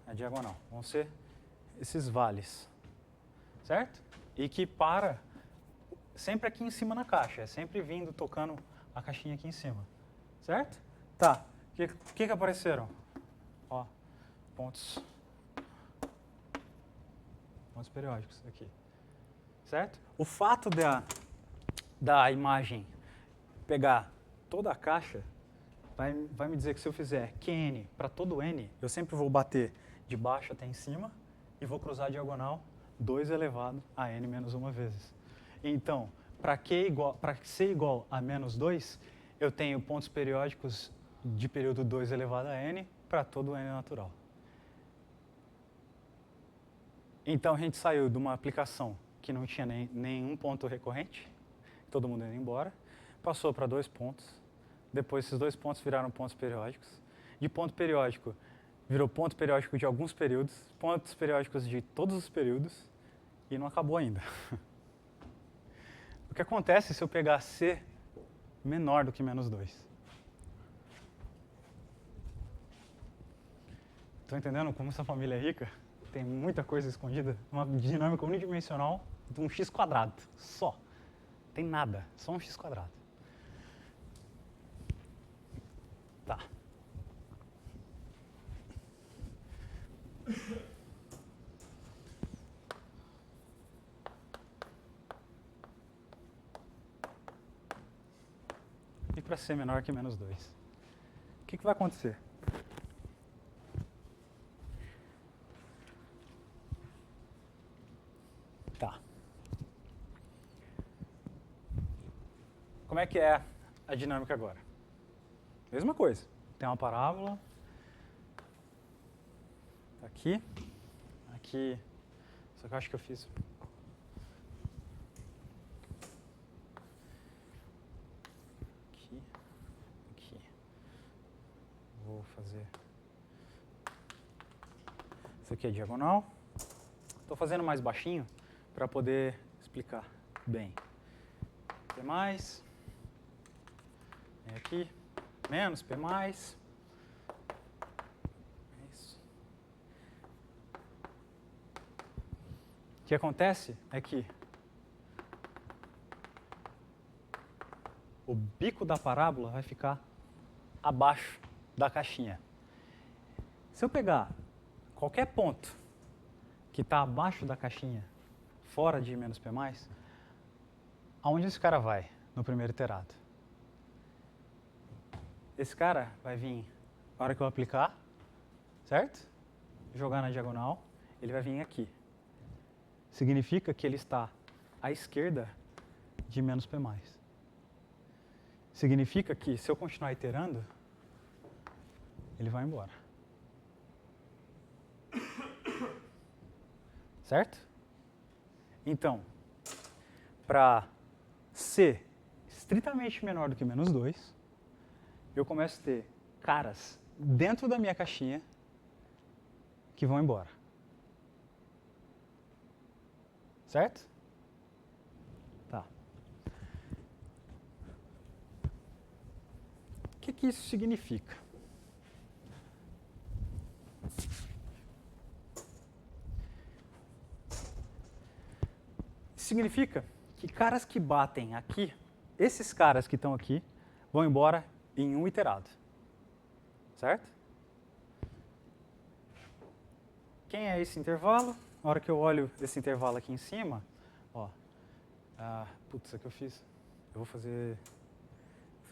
a diagonal. Vão ser esses vales, certo? E que para sempre aqui em cima na caixa, é sempre vindo, tocando a caixinha aqui em cima, certo? Tá, o que apareceram? Ó, pontos periódicos aqui, certo? O fato da imagem pegar toda a caixa vai me dizer que se eu fizer Qn para todo n, eu sempre vou bater de baixo até em cima e vou cruzar a diagonal 2 elevado a n menos 1 vezes. Então, para C igual a menos 2, eu tenho pontos periódicos de período 2 elevado a n para todo n natural. Então, a gente saiu de uma aplicação que não tinha nenhum ponto recorrente, todo mundo indo embora, passou para 2 pontos, depois esses 2 pontos viraram pontos periódicos, de ponto periódico virou ponto periódico de alguns períodos, pontos periódicos de todos os períodos, e não acabou ainda. O que acontece se eu pegar C menor do que menos 2? Estão entendendo como essa família é rica? Tem muita coisa escondida. Uma dinâmica unidimensional de um x quadrado, só. Tem nada, só um x quadrado. Tá. E para ser menor que menos 2. O que vai acontecer? Tá. Como é que é a dinâmica agora? Mesma coisa. Tem uma parábola. Aqui. Aqui. Só que eu acho que eu fiz. Aqui. Aqui. Vou fazer. Isso aqui é diagonal. Estou fazendo mais baixinho para poder explicar bem. P mais. Vem aqui. Menos P mais. Isso. O que acontece é que o bico da parábola vai ficar abaixo da caixinha. Se eu pegar qualquer ponto que está abaixo da caixinha, fora de menos P+, aonde esse cara vai no primeiro iterado? Esse cara vai vir, na hora que eu aplicar, certo? Jogar na diagonal, ele vai vir aqui. Significa que ele está à esquerda de menos P+. Significa que, se eu continuar iterando, ele vai embora. Certo? Então, para ser estritamente menor do que menos 2, eu começo a ter caras dentro da minha caixinha que vão embora. Certo? Tá. O que isso significa? Significa que caras que batem aqui, esses caras que estão aqui, vão embora em um iterado. Certo? Quem é esse intervalo? Na hora que eu olho esse intervalo aqui em cima, ó, putz, isso aqui eu fiz. Eu vou fazer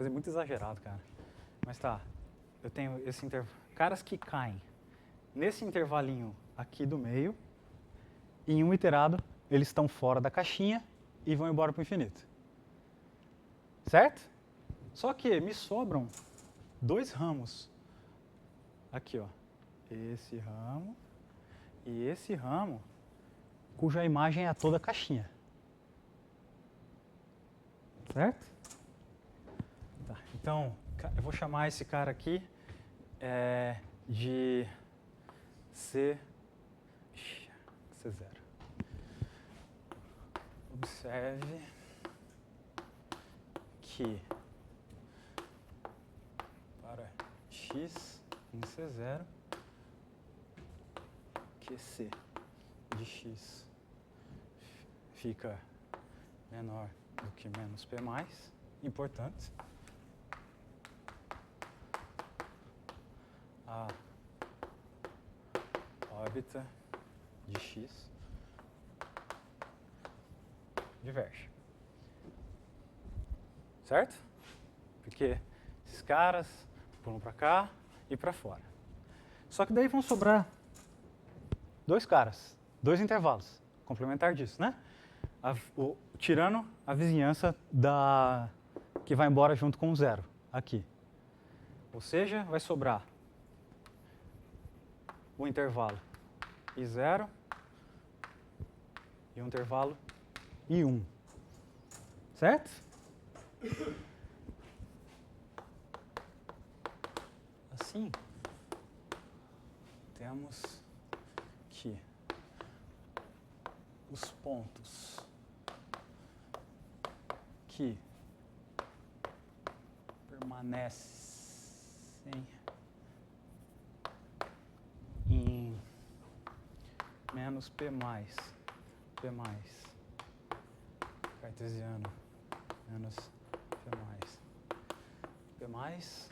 muito exagerado, cara. Mas tá, eu tenho esse intervalo. Caras que caem nesse intervalinho aqui do meio, em um iterado, eles estão fora da caixinha e vão embora para o infinito. Certo? Só que me sobram 2 ramos. Aqui, ó. Esse ramo e esse ramo, cuja imagem é a toda a caixinha. Certo? Tá, então, eu vou chamar esse cara aqui de C0. Observe que para x em C0, QC de x fica menor do que menos P+, importante. A órbita de x diverge. Certo? Porque esses caras pulam para cá e para fora. Só que daí vão sobrar 2 caras, 2 intervalos, complementar disso, né? Tirando a vizinhança que vai embora junto com o 0, aqui. Ou seja, vai sobrar o intervalo I0 e o intervalo I1. Certo? Assim, temos que os pontos que permanecem menos P mais, cartesiano, menos P mais,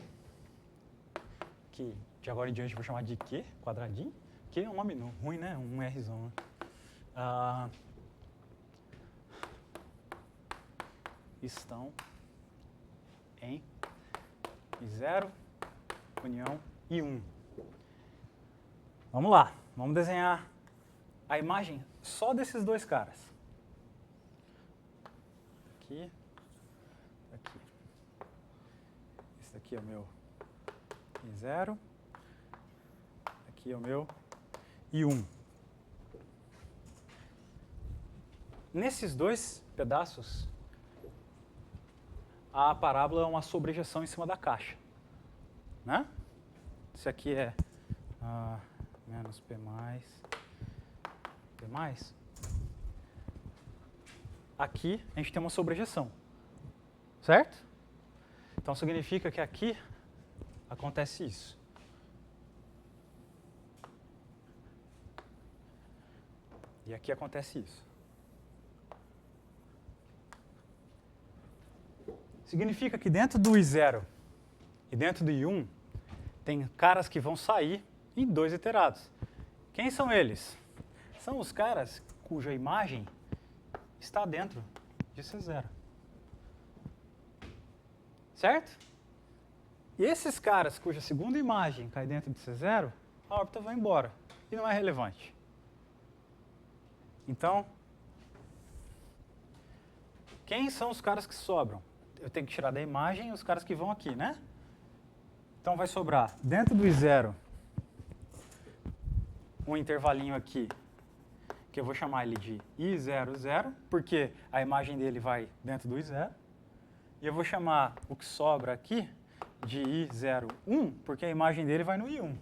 que de agora em diante eu vou chamar de Q, quadradinho. Q é um nome ruim, né? Um Rzão, né? Estão em I0, união I1. Vamos lá, vamos desenhar a imagem só desses dois caras. Aqui, aqui. Esse daqui é o meu I0, aqui é o meu I1. Nesses dois pedaços, a parábola é uma sobrejeção em cima da caixa, né? Esse aqui é menos P mais. Aqui a gente tem uma sobrejeção, certo? Então significa que aqui acontece isso. E aqui acontece isso. Significa que dentro do I0 e dentro do I1 tem caras que vão sair em dois iterados. Quem são eles? São os caras cuja imagem está dentro de C0. Certo? E esses caras cuja segunda imagem cai dentro de C0, a órbita vai embora e não é relevante. Então, quem são os caras que sobram? Eu tenho que tirar da imagem os caras que vão aqui, né? Então vai sobrar dentro do I0 um intervalinho aqui, que eu vou chamar ele de I00, porque a imagem dele vai dentro do I0. E eu vou chamar o que sobra aqui de I01, porque a imagem dele vai no I1.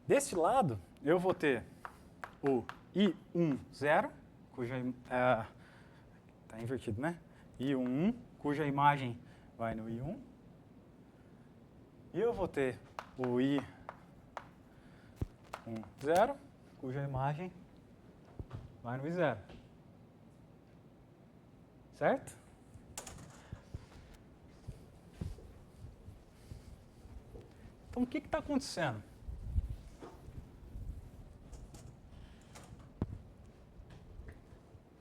Desse lado, eu vou ter o I10, cuja... Está invertido, né? I11, cuja imagem vai no I1. E eu vou ter o I10, cuja imagem vai no I0. Certo? Então, o que está acontecendo?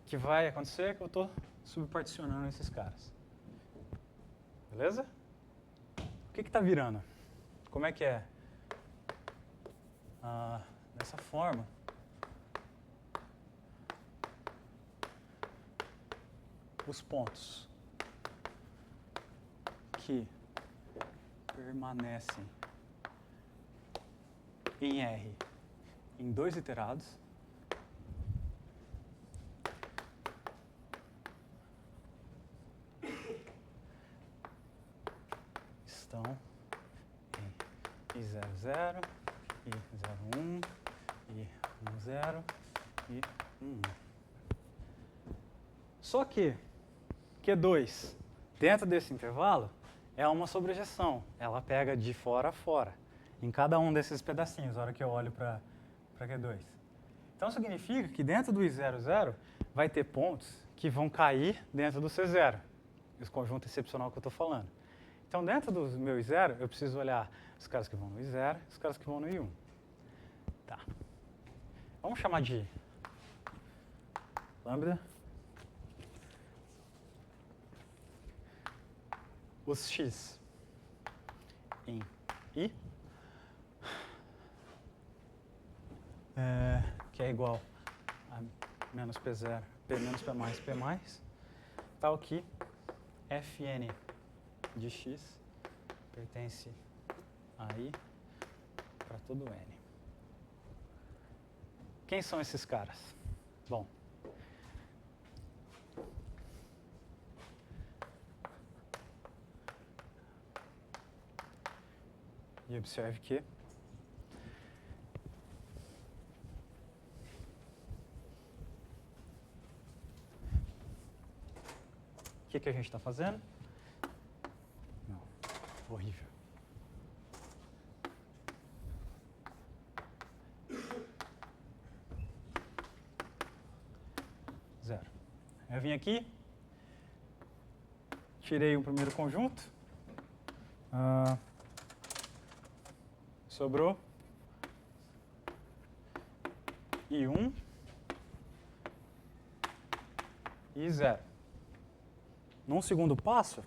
O que vai acontecer é que eu estou subparticionando esses caras. Beleza? O que está virando? Como é que é? Dessa forma. Os pontos que permanecem em R em dois iterados estão em I00, I01, I10 e I1. Só que Q2, dentro desse intervalo, é uma sobrejeção. Ela pega de fora a fora, em cada um desses pedacinhos, na hora que eu olho para Q2. Então, significa que dentro do I00 vai ter pontos que vão cair dentro do C0, esse conjunto excepcional que eu estou falando. Então, dentro do meu I0, eu preciso olhar os caras que vão no I0 e os caras que vão no I1. Tá. Vamos chamar de lambda. Os x em I, que é igual a menos P0, P menos P mais, P mais, tal que Fn de x pertence a I para todo N. Quem são esses caras? Bom, e observe que o que a gente está fazendo? Não, horrível. Eu vim aqui, tirei o primeiro conjunto, sobrou I1 e I0. Num segundo passo,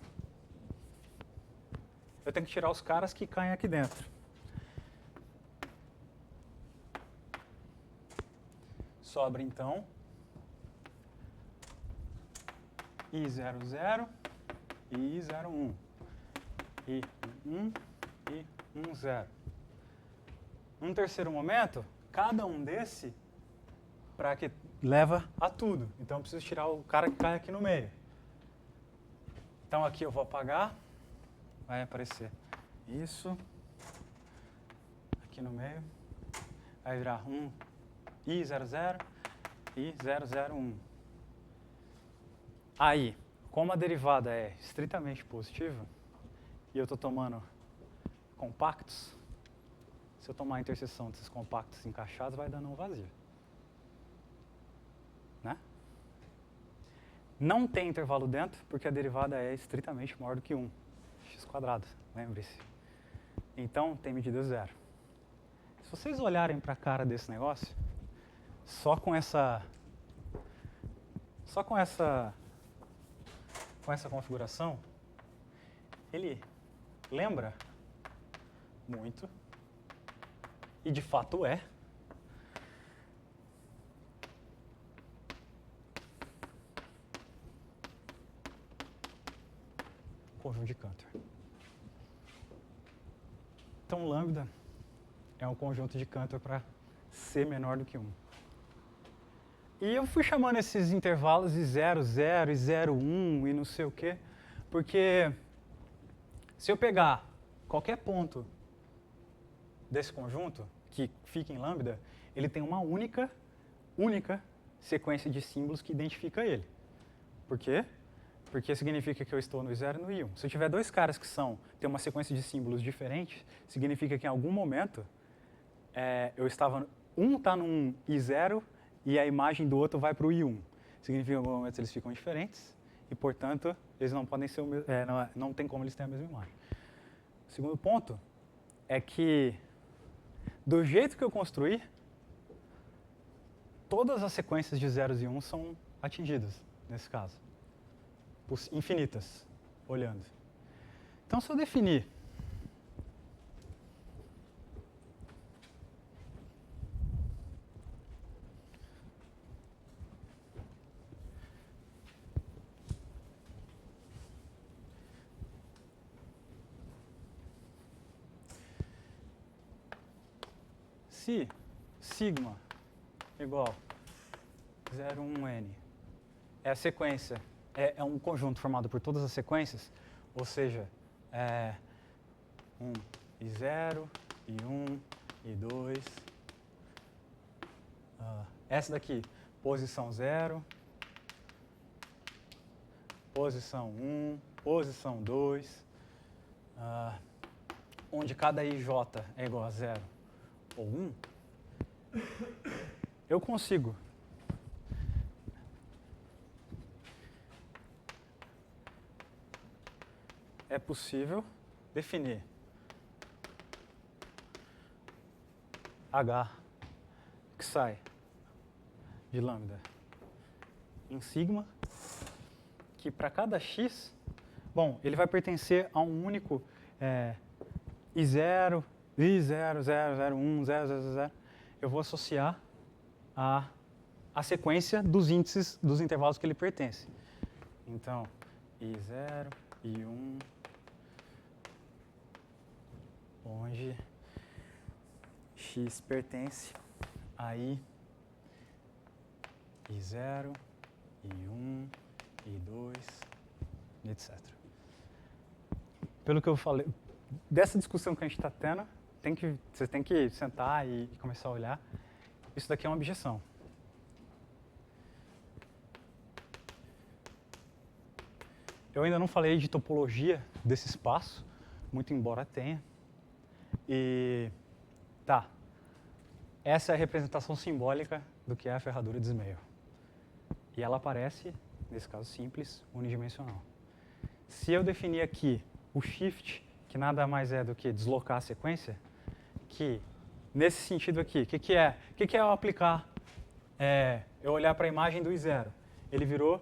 eu tenho que tirar os caras que caem aqui dentro. Sobra, então, I00 e I01. I1 e 1,0. Num terceiro momento, cada um desse leva a tudo. Então, eu preciso tirar o cara que cai aqui no meio. Então, aqui eu vou apagar. Vai aparecer isso. Aqui no meio. Vai virar I00 e 001. Aí, como a derivada é estritamente positiva, e eu estou tomando compactos, se eu tomar a interseção desses compactos encaixados, vai dando um vazio. Né? Não tem intervalo dentro, porque a derivada é estritamente maior do que 1. X², lembre-se. Então, tem medida zero. Se vocês olharem para a cara desse negócio, só com essa configuração, ele lembra muito, e de fato é, conjunto de Cantor. Então, lambda é um conjunto de Cantor para C menor do que 1. E eu fui chamando esses intervalos de 0, 0 e 0, 1 e não sei o quê, porque se eu pegar qualquer ponto desse conjunto, que fica em lambda, ele tem uma única sequência de símbolos que identifica ele. Por quê? Porque significa que eu estou no I0 e no I1. Se eu tiver dois caras que têm uma sequência de símbolos diferentes, significa que em algum momento um está num I0 e a imagem do outro vai para o I1. Significa que em algum momento eles ficam diferentes e, portanto, eles não podem ser não tem como eles terem a mesma imagem. O segundo ponto é que, do jeito que eu construí, todas as sequências de zeros e 1 são atingidas, nesse caso. Infinitas, olhando. Então, se eu definir se sigma igual 0,1n é a sequência, é um conjunto formado por todas as sequências, ou seja, 1 e 0, e 1, e 2. Essa daqui, posição 0, posição 1, posição 2, onde cada IJ é igual a 0 ou 1, eu consigo é possível definir H que sai de lambda em sigma, que para cada x, bom, ele vai pertencer a um único I0, I0, 0, 0, 1, 0, 0, 0, eu vou associar a sequência dos índices dos intervalos que ele pertence. Então, I0, I1, onde x pertence a I0, I1, I2, etc. Pelo que eu falei, dessa discussão que a gente está tendo, você tem que sentar e começar a olhar. Isso daqui é uma objeção. Eu ainda não falei de topologia desse espaço, muito embora tenha. E tá, essa é a representação simbólica do que é a ferradura de Ismail. E ela aparece nesse caso simples, unidimensional. Se eu definir aqui o shift, que nada mais é do que deslocar a sequência, que nesse sentido aqui, o que é eu aplicar, eu olhar para a imagem do I0? Ele virou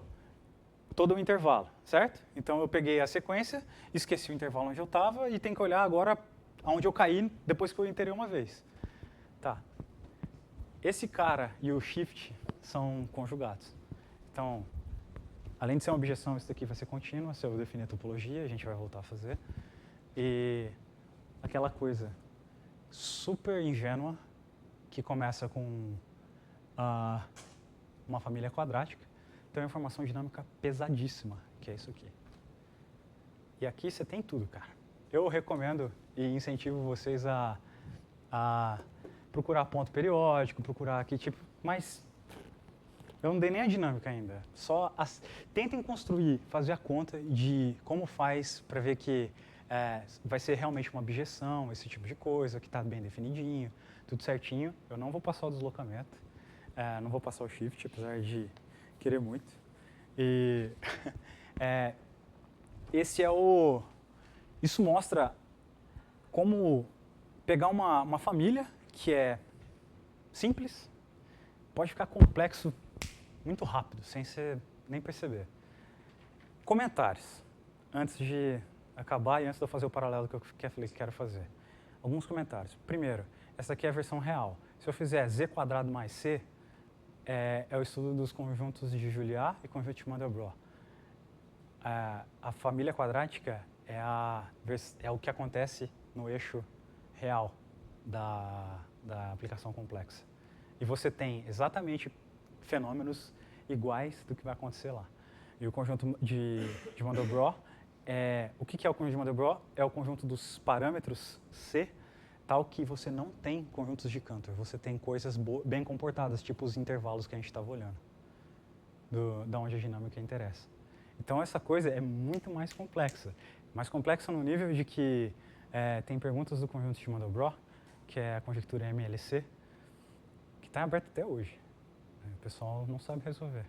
todo o intervalo, certo? Então eu peguei a sequência, esqueci o intervalo onde eu estava e tem que olhar agora aonde eu caí depois que eu iterei uma vez. Tá. Esse cara e o shift são conjugados. Então, além de ser uma objeção, isso daqui vai ser contínua. Se eu definir a topologia, a gente vai voltar a fazer. E aquela coisa super ingênua que começa com uma família quadrática, tem uma informação dinâmica pesadíssima, que é isso aqui. E aqui você tem tudo, cara. Eu recomendo e incentivo vocês a procurar ponto periódico, procurar aqui, tipo, mas eu não dei nem a dinâmica ainda. Só tentem construir, fazer a conta de como faz para ver que vai ser realmente uma objeção, esse tipo de coisa, que está bem definidinho, tudo certinho. Eu não vou passar o deslocamento, não vou passar o shift, apesar de querer muito. E isso mostra como pegar uma família que é simples, pode ficar complexo muito rápido, sem você nem perceber. Comentários, antes de acabar e antes de eu fazer o paralelo que eu quero fazer. Alguns comentários. Primeiro, essa aqui é a versão real. Se eu fizer z² mais c, é o estudo dos conjuntos de Juliá e conjunto de Mandelbrot. A família quadrática é o que acontece no eixo real da aplicação complexa. E você tem exatamente fenômenos iguais do que vai acontecer lá. E o conjunto de Mandelbrot, o que é o conjunto de Mandelbrot? É o conjunto dos parâmetros C, tal que você não tem conjuntos de Cantor. Você tem coisas bem comportadas, tipo os intervalos que a gente estava olhando, da onde a dinâmica interessa. Então essa coisa é muito mais complexa. Mais complexa no nível de que tem perguntas do conjunto de Mandelbrot, que é a conjectura MLC, que está aberta até hoje. O pessoal não sabe resolver.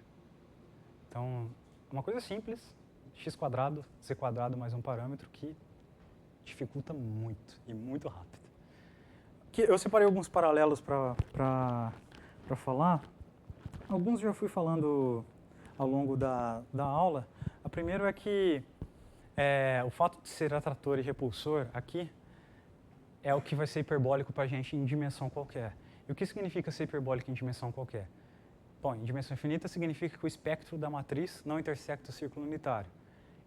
Então, uma coisa simples, x², z² mais um parâmetro que dificulta muito e muito rápido. Eu separei alguns paralelos para falar. Alguns já fui falando ao longo da aula. A primeira é que o fato de ser atrator e repulsor aqui é o que vai ser hiperbólico para a gente em dimensão qualquer. E o que significa ser hiperbólico em dimensão qualquer? Bom, em dimensão infinita significa que o espectro da matriz não intersecta o círculo unitário.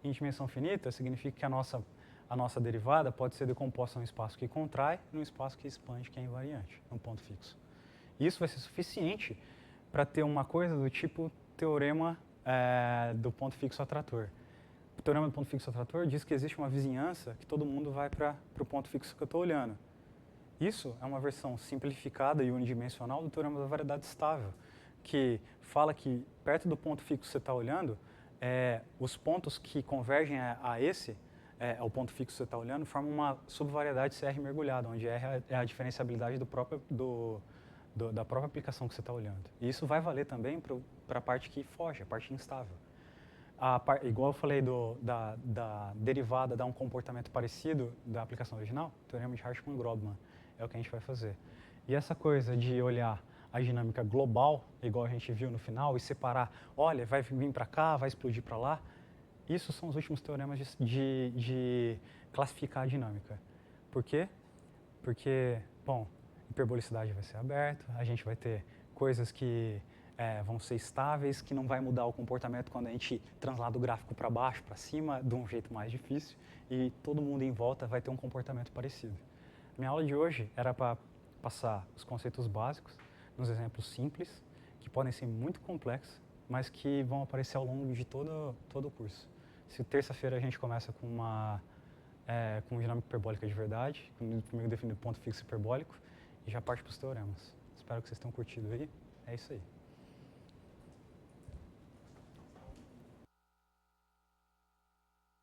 Em dimensão finita significa que a nossa derivada pode ser decomposta num espaço que contrai e num espaço que expande, que é invariante, num ponto fixo. Isso vai ser suficiente para ter uma coisa do tipo teorema do ponto fixo atrator. O teorema do ponto fixo atrator diz que existe uma vizinhança que todo mundo vai para o ponto fixo que eu estou olhando. Isso é uma versão simplificada e unidimensional do teorema da variedade estável, que fala que perto do ponto fixo que você está olhando, os pontos que convergem ao ponto fixo que você está olhando, formam uma subvariedade CR mergulhada, onde R é a diferenciabilidade da própria aplicação que você está olhando. E isso vai valer também para a parte que foge, a parte instável. Igual eu falei da derivada dar um comportamento parecido da aplicação original, o teorema de Harshman-Grobman é o que a gente vai fazer. E essa coisa de olhar a dinâmica global, igual a gente viu no final, e separar, olha, vai vir para cá, vai explodir para lá, isso são os últimos teoremas de classificar a dinâmica. Por quê? Porque, bom, hiperbolicidade vai ser aberta, a gente vai ter coisas que vão ser estáveis, que não vai mudar o comportamento quando a gente translada o gráfico para baixo, para cima, de um jeito mais difícil, e todo mundo em volta vai ter um comportamento parecido. Minha aula de hoje era para passar os conceitos básicos, nos exemplos simples, que podem ser muito complexos, mas que vão aparecer ao longo de todo o curso. Se terça-feira a gente começa com dinâmica hiperbólica de verdade, comigo definindo ponto fixo hiperbólico, e já parte para os teoremas. Espero que vocês tenham curtido aí. É isso aí.